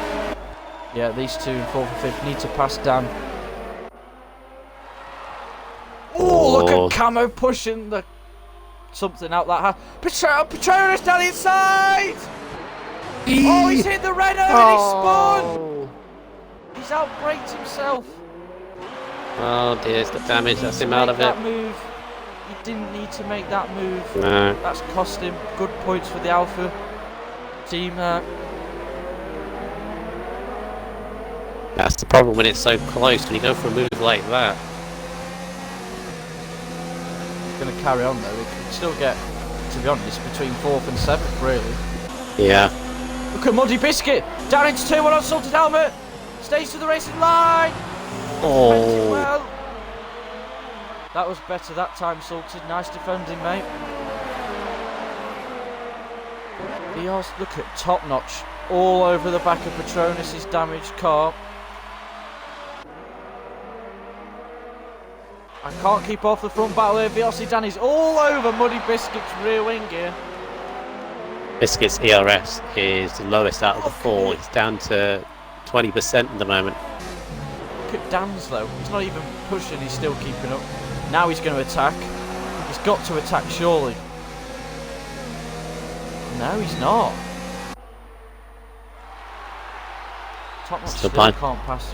Yeah, these 2 in 4th and 5th need to pass Dan. Oh, look Oh. at Camo pushing the something out that hat. Petronas down the inside! Oh, he's hit the red and he's spun! Oh, He's outbraked himself. oh dear, it's the damage that's him out of it. That move. He didn't need to make that move. No. That's cost him good points for the Alpha team. That's the problem when it's so close, when you go for a move like that. Going to carry on though. It can still get, to be honest, between 4th and 7th really. Yeah. Look at Muddy Biscuit. Down into 2-1 on Salted Helmet. Stays to the racing line. Defends it Oh, well. That was better that time, Salted. Nice defending, mate. Diaz, look at top notch. All over the back of Petronas' damaged car. I can't keep off the front battle here. VRC Danny's all over Muddy Biscuit's rear wing gear. Biscuit's ERS is the lowest out of the 4. It's down to 20% at the moment. Look at Dan's though. He's not even pushing, he's still keeping up. Now he's going to attack. He's got to attack surely. No, he's not. Top notch Still still fine. can't pass.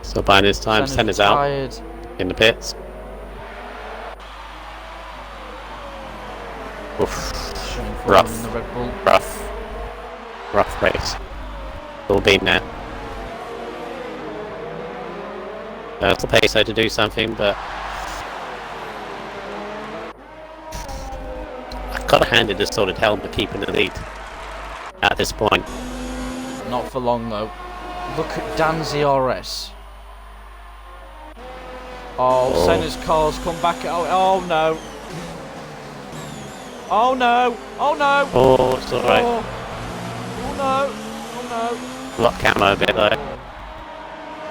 Still buying his time. Senna's out Tired. in the pits. Oof. Shame for Rough. him in the Red Bull. Rough race. All been there. It's the Peso to do something, but I've got to hand it to Sorted Helmet keeping the lead at this point. Not for long though. Look at Dan's ERS. Oh, Oh. Senna's car's come back. Oh no. Oh no. Oh no. Oh, it's alright. Oh. Oh no. Oh no. Lot camo a bit though.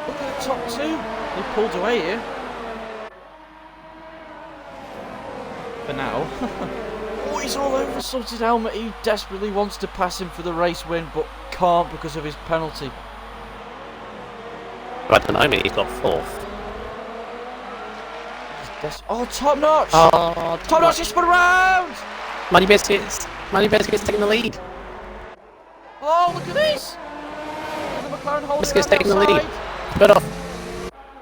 Look at the top 2. They pulled away here. For now. Oh, he's all over Salted Helmet. He desperately wants to pass him for the race win, but can't because of his penalty. But at the moment he's got 4th. Oh, top notch! Oh, Top notch, he spun around! Muddy Biscuits taking the lead. Oh, look at this! The McLaren holding Biscuits around taking the outside. lead.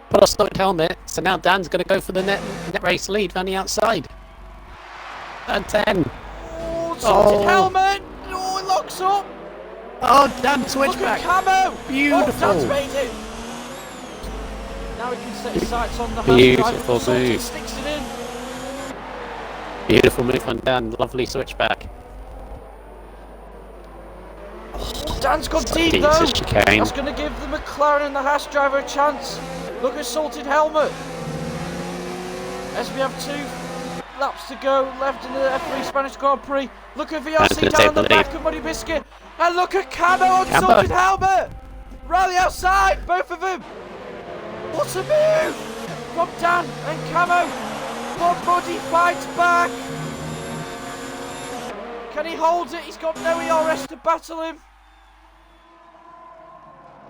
Put off Sorted Helmet. So now Dan's going to go for the net race lead on the outside. And 10. Oh, Salted Oh. Helmet! Oh, it locks up! Oh, Dan Look switch at back. Camo! Beautiful. Oh, Dan's made it! Now he can set his sights on the Beautiful half drive. move. Sticks it in. Beautiful move on Dan. Lovely switchback. Dan's gone Slightly deep though. into chicane. That's going to give the McLaren and the Haas driver a chance. Look at Salted Helmet. SBF2 laps to go left in the F3 Spanish Grand Prix. Look at That's VRC gonna down take on the the back lead. of Muddy Biscuit. And look at Camo on Camo. Salted Helmet. Round the outside, both of them. What a move from Dan and Camo. But Muddy fights back. Can he hold it? He's got no ERS to battle him.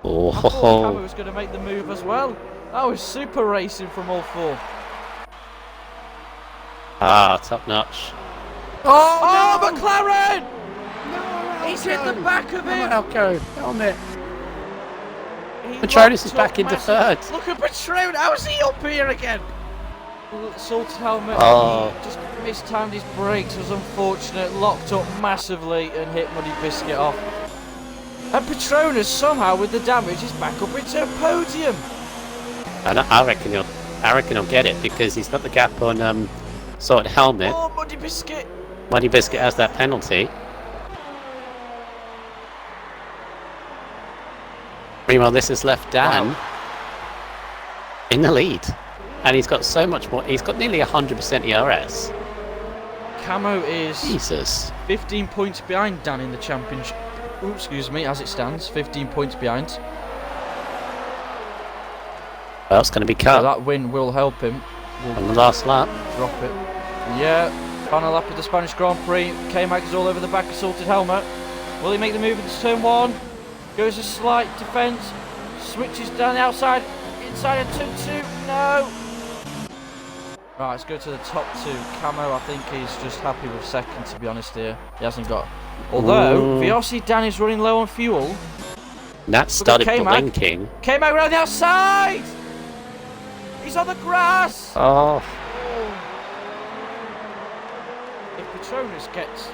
Oh, I thought Camo was going to make the move as well. That was super racing from all four. top notch. Oh, McLaren! No, He's hit the back of him. Alco, helmet. Patronus is locked back up into massive- third. Look at Patronus. How is he up here again? Salted Helmet. Oh. He just mistimed his brakes. Was unfortunate. Locked up massively and hit Muddy Biscuit off. And Patronus somehow, with the damage, is back up into a podium. And I reckon he'll get it because he's got the gap on Salted Helmet. Oh, Muddy Biscuit. Muddy Biscuit has that penalty. Meanwhile, this has left Dan in the lead. And he's got so much more. He's got nearly 100% ERS. Camo is Jesus. 15 points behind Dan in the championship. Ooh, excuse me, as it stands, 15 points behind. Well, it's going to be So cut that win will help him. on the last lap. Drop it. Yeah, final lap of the Spanish Grand Prix. K-Mag is all over the back of Salted Helmet. Will he make the move into turn one? Goes a slight defence. Switches down the outside. Inside of turn two. No. Right, let's go to the top two. Camo, I think he's just happy with second, to be honest here. He hasn't got... Although, Ooh. VRC Dan is running low on fuel. That started K-Mag. blinking. K-Mag around the outside! He's on the grass! Oh, If Patronus gets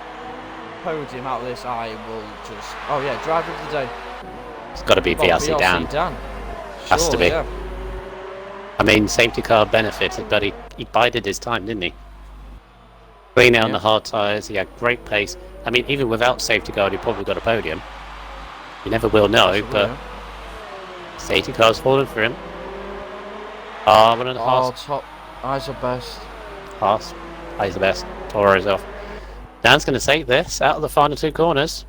podium out of this, I will just... Oh yeah, driver of the day. it's got to be Well, VRC Dan. Has to Surely, be. yeah. I mean, safety car benefited, but he bided his time, didn't he? Clean out on Yeah. the hard tyres, he had great pace. I mean, even without safety car, he probably got a podium. You never will know, Absolutely, but yeah. safety car's fallen for him. Oh, one of the Oh, Haas. top. Eyes are best. Haas. He's the best. Toro's off. Dan's going to save this out of the final two corners.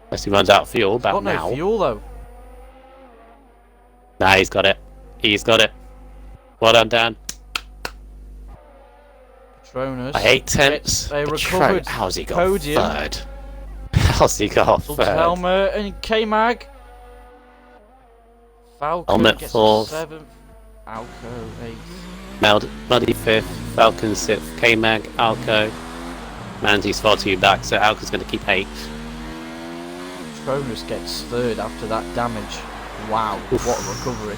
Unless he runs out of fuel about Got no now. fuel though. Nah, he's got it. He's got it. Well done, Dan. Patronus. I hate temps. gets a Patron- recovered How's he got podium. third? How's he got Salted third? Helmet and K-Mag. Falcon Helmet gets fourth. 7th. Alco 8th. Muddy 5th, Falcon 6th, K-Mag, Alco. Manzi's far too back, so Alco's going to keep 8th. Patronus gets 3rd after that damage. Wow, Oof. what a recovery.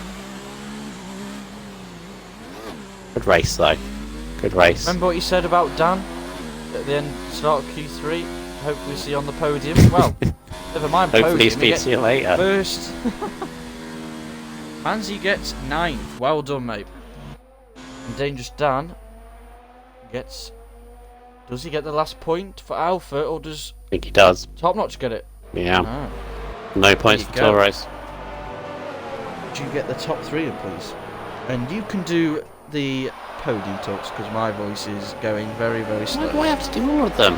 Good race, though. Good race. Remember what you said about Dan at the end, start of Q3? Hopefully see you on the podium. Well, never mind Hopefully podium. speak to you later. First. Manzi gets 9th. Well done, mate. And Dangerous Dan gets... Does he get the last point for Alpha, or does I think he does. Top Notch get it? Yeah. Ah. No points for There you go. Toros. Would you get the top 3 in, please? And you can do the podium talks, because my voice is going very, very Why slow. do I have to do all of them?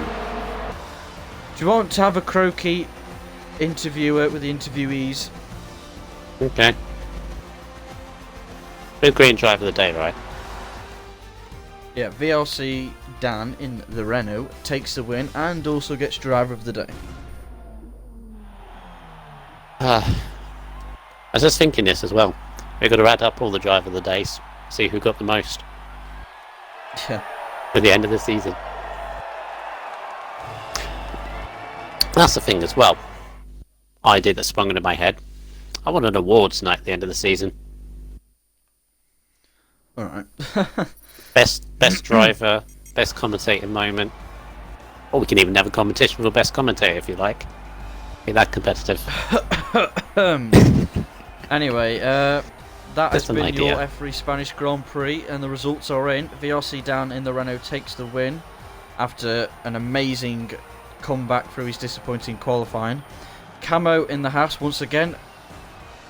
Do you want to have a croaky interviewer with the interviewees? Okay. Good green driver of the day, right? Yeah, VLC Dan in the Renault takes the win and also gets driver of the day. I was just thinking this as well. We've got to add up all the driver of the days, see who got the most Yeah. at the end of the season. That's the thing as well. Idea that sprung into my head. I want an awards night at the end of the season. Alright. Best driver, best commentator moment. Or we can even have a competition for best commentator if you like. Be that competitive. Anyway, that has Just an been your idea. F3 Spanish Grand Prix, and the results are in. VRC Dan in the Renault takes the win after an amazing comeback through his disappointing qualifying. Camo in the Haas once again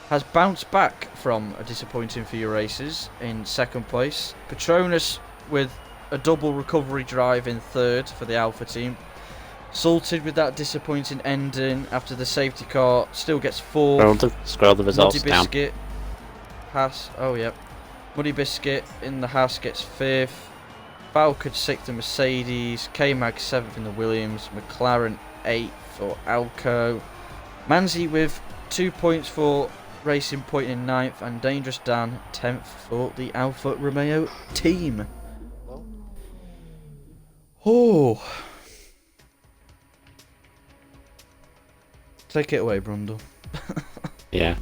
has bounced back from a disappointing few races in second place. Patronus with a double recovery drive in third for the Alpha team. Salted with that disappointing ending after the safety car, still gets fourth. Scroll the results Muddy down. Biscuit, Haas, oh yep. Muddy Biscuit in the Haas gets fifth. Falcon sixth in Mercedes. K-Mag seventh in the Williams. McLaren eighth for Alco. Manzi with 2 points for Racing Point in ninth, and Dangerous Dan 10th for the Alfa Romeo team. Oh. Take it away, Brundle. Yeah.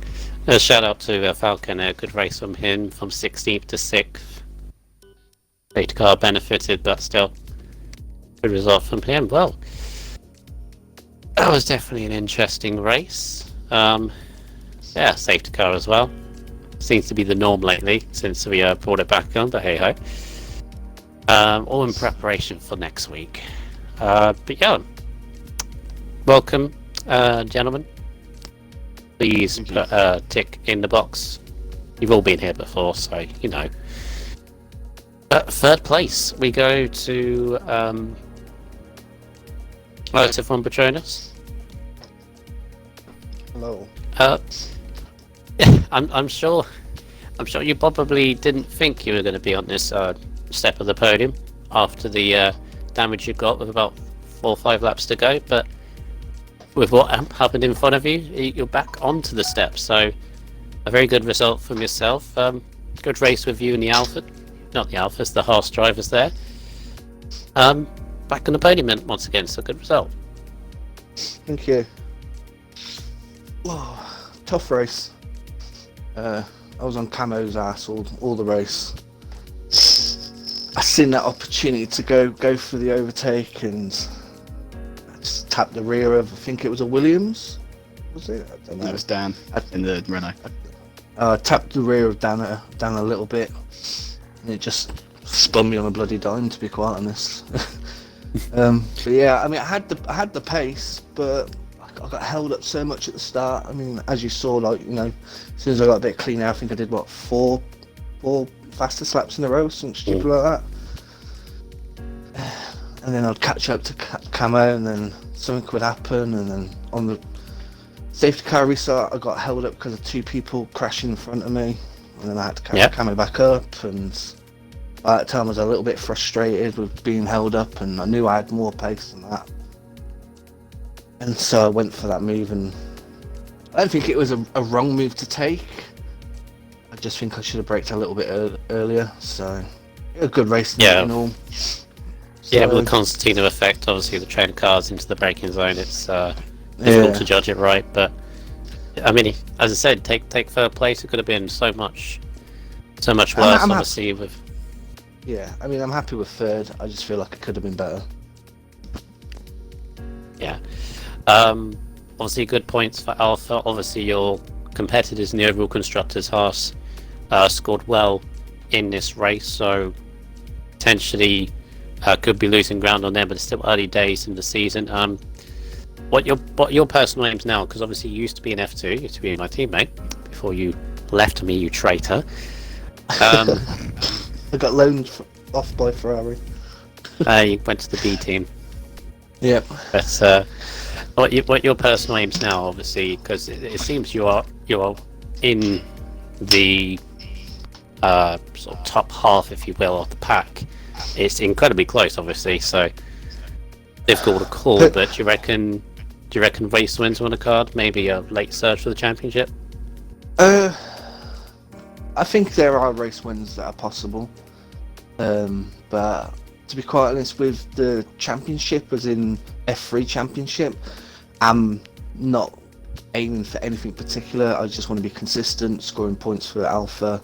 A shout out to Falcon, a good race from him, from 16th to 6th. Safety car benefited, but still, good result from him. Well, that was definitely an interesting race. Yeah, safety car as well. Seems to be the norm lately since we brought it back on, but hey ho. All in preparation for next week. But yeah, welcome, gentlemen. Please put a tick in the box. You've all been here before, so you know. Third place, we go to RSF1 Patronus. Hello. I'm sure you probably didn't think you were going to be on this step of the podium after the damage you got with about 4 or 5 laps to go, but with what happened in front of you, you're back onto the step. So a very good result from yourself. Good race with you and the Alpha, not the Alphas, the Haas drivers there. Back on the podium once again, so good result. Thank you. Whoa, tough race. I was on Camo's ass all the race. I seen that opportunity to go for the overtake, and I just tapped the rear of, I think it was a Williams. Was it? I don't know. That was Dan in the Renault. I tapped the rear of Dan a little bit, and it just spun me on a bloody dime, to be quite honest. But yeah, I mean, I had the pace, but I got held up so much at the start. I mean, as you saw, like, you know, as soon as I got a bit cleaner, I think I did what, four fastest laps in a row, something stupid like that. And then I'd catch up to Camo, and then something would happen, and then on the safety car restart, I got held up because of 2 people crashing in front of me, and then I had to catch Camo back up, and by that time I was a little bit frustrated with being held up, and I knew I had more pace than that. And so I went for that move, and I don't think it was a wrong move to take. I just think I should have braked a little bit earlier. So a good race in all. So, yeah, with the Constantino effect, obviously the train cars into the braking zone, it's difficult to judge it right. But I mean, as I said, take third place. It could have been so much worse. Obviously, with yeah, I mean, I'm happy with third. I just feel like it could have been better. Yeah. Obviously good points for Alpha. Obviously your competitors in the overall constructors, Haas, scored well in this race, so potentially could be losing ground on them, but it's still early days in the season. What your personal aims now, because obviously you used to be in F2, you used to be my teammate before you left me, you traitor. I got loaned off by Ferrari. You went to the B team. Yep. But what your personal aims now, obviously, because it seems you are in the sort of top half, if you will, of the pack. It's incredibly close, obviously, so difficult to call. But do you reckon race wins on the card? Maybe a late surge for the championship? I think there are race wins that are possible, but to be quite honest, with the championship, as in F3 championship, I'm not aiming for anything particular. I just want to be consistent, scoring points for Alpha,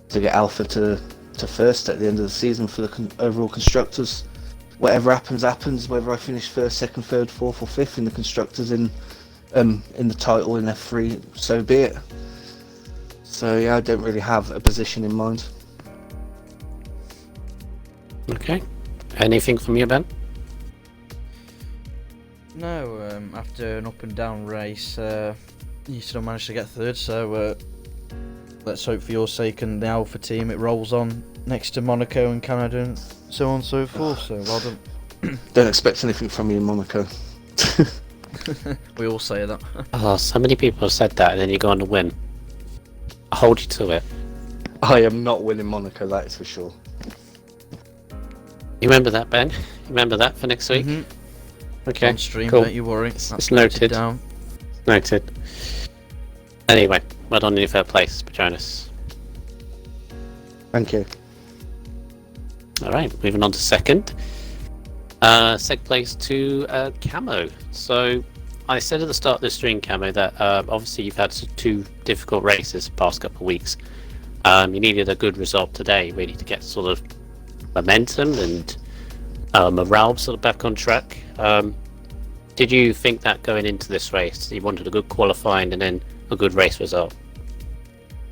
to get Alpha to first at the end of the season for the overall constructors. Whatever happens, whether I finish first, second, third, fourth or fifth in the constructors in the title in F3, so be it. So yeah, I don't really have a position in mind. Okay. Anything from you, Ben? No, after an up and down race, you still managed to get third, so let's hope for your sake and the Alpha team it rolls on next to Monaco and Canada and so on and so forth. So well done. Don't expect anything from you in Monaco. We all say that. Oh, so many people have said that, and then you go on to win. I hold you to it. I am not winning Monaco, that is for sure. You remember that, Ben? You remember that for next week? Mhm. Okay, On stream, cool. don't you worry. It's That's noted. down. Noted. Anyway, well done in your third place, Patronus. Thank you. Alright, moving on to second. Second place to Camo. So, I said at the start of the stream, Camo, that obviously you've had two difficult races the past couple of weeks. You needed a good result today, really, to get sort of momentum and morale sort of back on track. Did you think that going into this race, you wanted a good qualifying and then a good race result?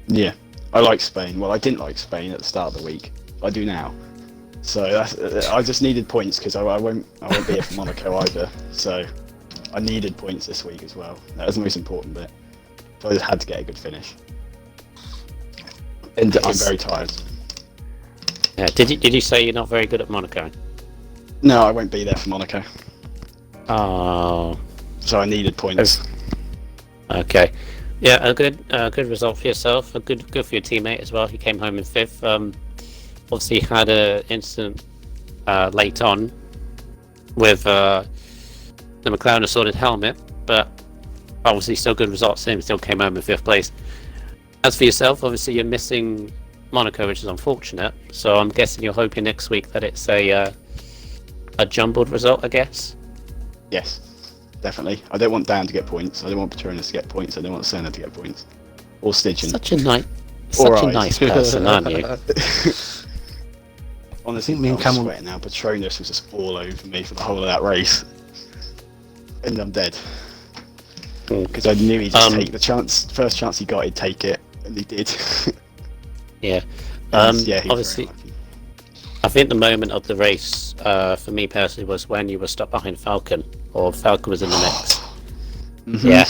Yeah, I like Spain. Well, I didn't like Spain at the start of the week. I do now. So I just needed points because I won't be here for Monaco either. So I needed points this week as well. That was the most important bit. So I just had to get a good finish. And I'm very tired. Yeah. Did you say you're not very good at Monaco? No, I won't be there for Monaco. Oh. So I needed points. Okay. Yeah, a good result for yourself. A good for your teammate as well. He came home in fifth. Obviously had an incident late on with the McLaren assorted helmet, but obviously still good results for him. Still came home in fifth place. As for yourself, obviously you're missing Monaco, which is unfortunate. So I'm guessing you're hoping next week that it's a jumbled result, I guess. Yes, definitely. I don't want Dan to get points. I don't want Patronus to get points. I don't want Senna to get points. Or Stygian. Such a Alright. nice person, aren't you? Honestly, me and I'm Cameron- sweating now. Patronus was just all over me for the whole of that race. And I'm dead. Because I knew he'd just take the chance. First chance he got, he'd take it. And he did. Yeah. And yeah, he's Obviously, very lucky. I think the moment of the race, for me personally, was when you were stuck behind Falcon, or Falcon was in the mix. Mhm. Yeah.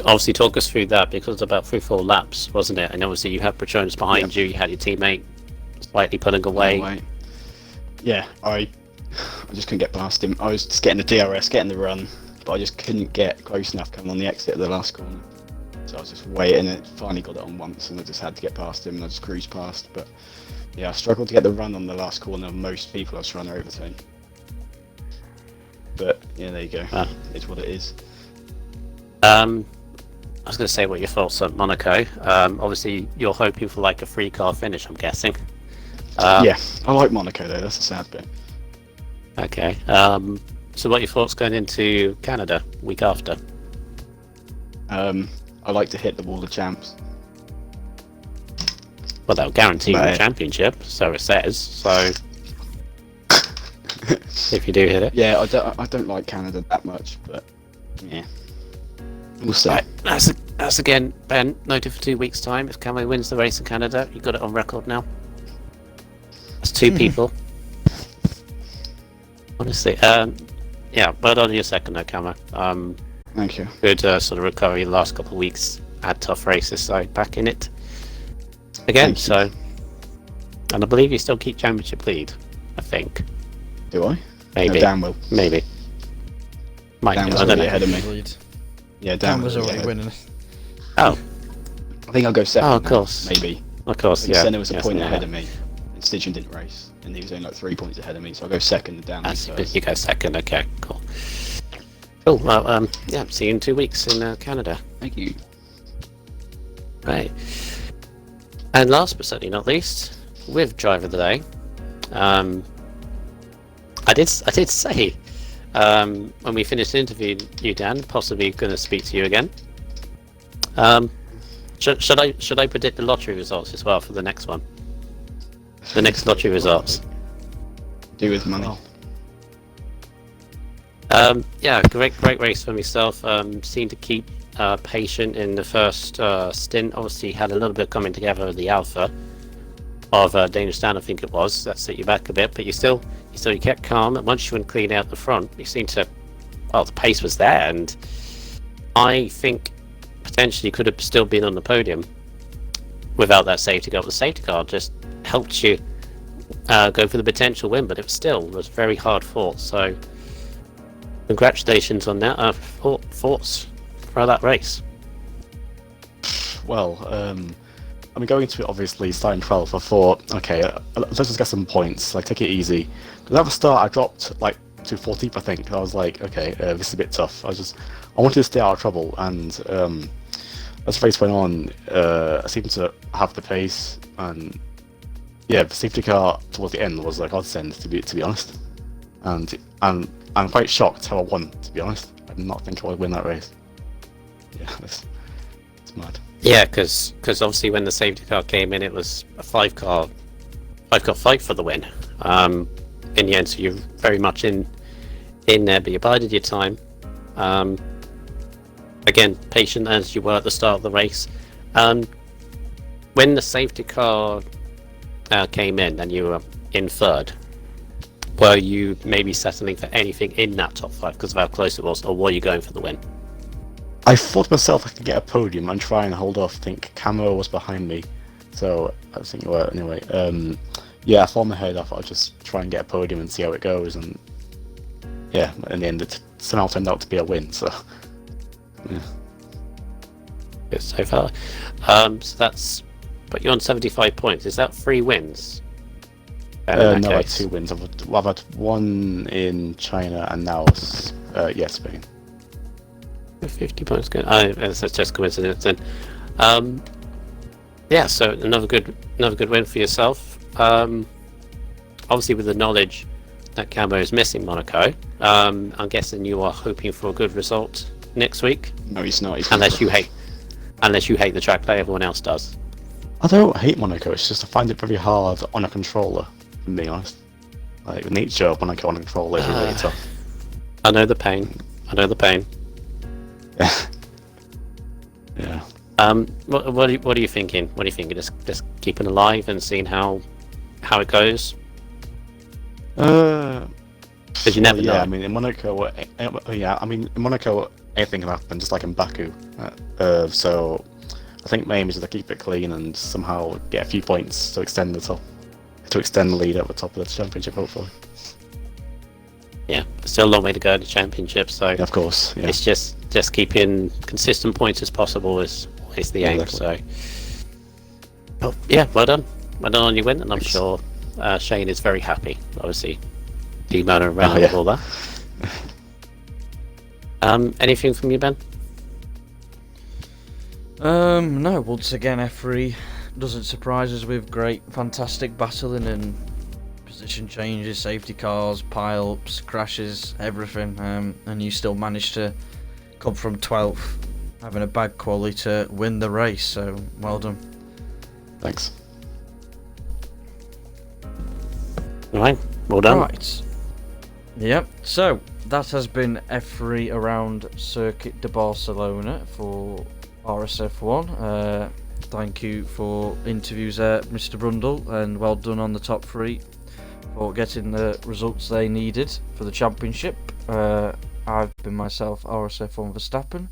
Obviously, talk us through that because it's about 3-4 laps, wasn't it? And obviously, you had Patronus behind you. You had your teammate slightly pulling away. Yeah, I just couldn't get past him. I was just getting the DRS, getting the run, but I just couldn't get close enough coming on the exit of the last corner. So I was just waiting, and finally got it on once, and I just had to get past him, and I just cruised past. But yeah, I struggled to get the run on the last corner. Most people I was trying to overtake. But yeah, there you go. It's what it is. I was going to say what your thoughts on Monaco. Obviously, you're hoping for like a 3-car finish, I'm guessing. Yeah, I like Monaco though. That's the sad bit. Okay. So, what are your thoughts going into Canada week after? I like to hit the wall of champs. Well, that'll guarantee you the Right. championship, so it says. So, if you do hit it, Yeah, I don't like Canada that much, but yeah, we'll see. right. That's again, Ben. Noted for 2 weeks' time. If Camo wins the race in Canada, you got it on record now. That's 2 people. Honestly, yeah. Well done on your second, though, Camo. Thank you. Good sort of recovery the last couple of weeks. Had tough races, so back in it again. Thank you. So, and I believe you still keep championship lead. I think Do I? maybe, No, Dan will. maybe. Might Dan do, was I don't already know. ahead of me. Lead. Yeah, Dan Dan was will be already ahead. winning. Oh, I think I'll go second. Oh, of now, course. Maybe. of I course, think yeah. Senna was a Yes, point yeah. ahead of me, and Stygian didn't race, and he was only like 3 points ahead of me. So I'll go second and Dan That's, first. you go second. Okay, cool. Cool. Well, yeah. See you in 2 weeks in Canada. Thank you. Right. And last but certainly not least, with driver of the day, I did say when we finished the interview, you Dan, possibly going to speak to you again. Should I predict the lottery results as well for the next one? The next lottery results. Do with money. Yeah, great race for myself. Seemed to keep patient in the first stint. Obviously, had a little bit coming together of the alpha of Danish Stan, I think it was. That set you back a bit, but you kept calm. And once you went clean out the front, you seemed to. Well, the pace was there, and I think potentially could have still been on the podium without that safety car. The safety car just helped you go for the potential win, but it was very hard fought. So congratulations on that. Thoughts for that race? Well, I mean, going into it, obviously, starting 12th, I thought, okay, let's just get some points, like, take it easy. Because at the start, I dropped, like, to 14th, I think. I was like, okay, this is a bit tough. I wanted to stay out of trouble, and as the race went on, I seemed to have the pace, and yeah, the safety car towards the end was like godsend, to be honest. And I'm quite shocked how I won, to be honest. I did not think I would win that race. Yeah, it's mad. Yeah, because obviously when the safety car came in, it was a five car fight for the win. In the end, so you're very much in there, but you bided your time. Again, patient as you were at the start of the race. When the safety car came in and you were in third, were you maybe settling for anything in that top five because of how close it was, or were you going for the win? I thought to myself I could get a podium and try and hold off. I think Camo was behind me, so I was thinking, well, anyway, yeah, I thought in my head I thought I'd just try and get a podium and see how it goes, and yeah, in the end it somehow turned out to be a win. So yeah, Good so far. So that's put you on 75 points. Is that 3 wins? no, I had 2 wins. I've had 1 in China and now yeah, Spain. 50 points. Good. That's just coincidence then. Yeah, so another good win for yourself. Obviously, with the knowledge that Camo is missing Monaco, I'm guessing you are hoping for a good result next week. No, he's not. Unless you hate the track like everyone else does. I don't hate Monaco. It's just I find it very hard on a controller. To be honest, like the nature of Monaco on a controller is really tough. I know the pain. Yeah. What are you thinking? What are you thinking? Just keeping alive and seeing how it goes. Because you never know. Yeah, I mean in Monaco, in Monaco, anything can happen, just like in Baku. So I think my aim is to keep it clean and somehow get a few points to extend the lead at the top of the championship, hopefully. Yeah, still a long way to go in the championship, so Yeah, of course. Yeah. it's just keeping consistent points as possible is the aim. Exactly. So, oh, yeah, well done on your win, and I'm Thanks. sure Shane is very happy. Obviously, demoting around with all that. Anything from you, Ben? No, once again, F3 doesn't surprise us with great, fantastic battling and position changes, safety cars, pile-ups, crashes, everything, and you still managed to come from 12th, having a bad quality to win the race, so well done. Thanks. Alright, well done. Right. Yep, so that has been F3 around Circuit de Barcelona for RSF1. Thank you for interviews there, Mr. Brundle, and well done on the top 3 for getting the results they needed for the championship. I've been myself, RSF1 Verstappen,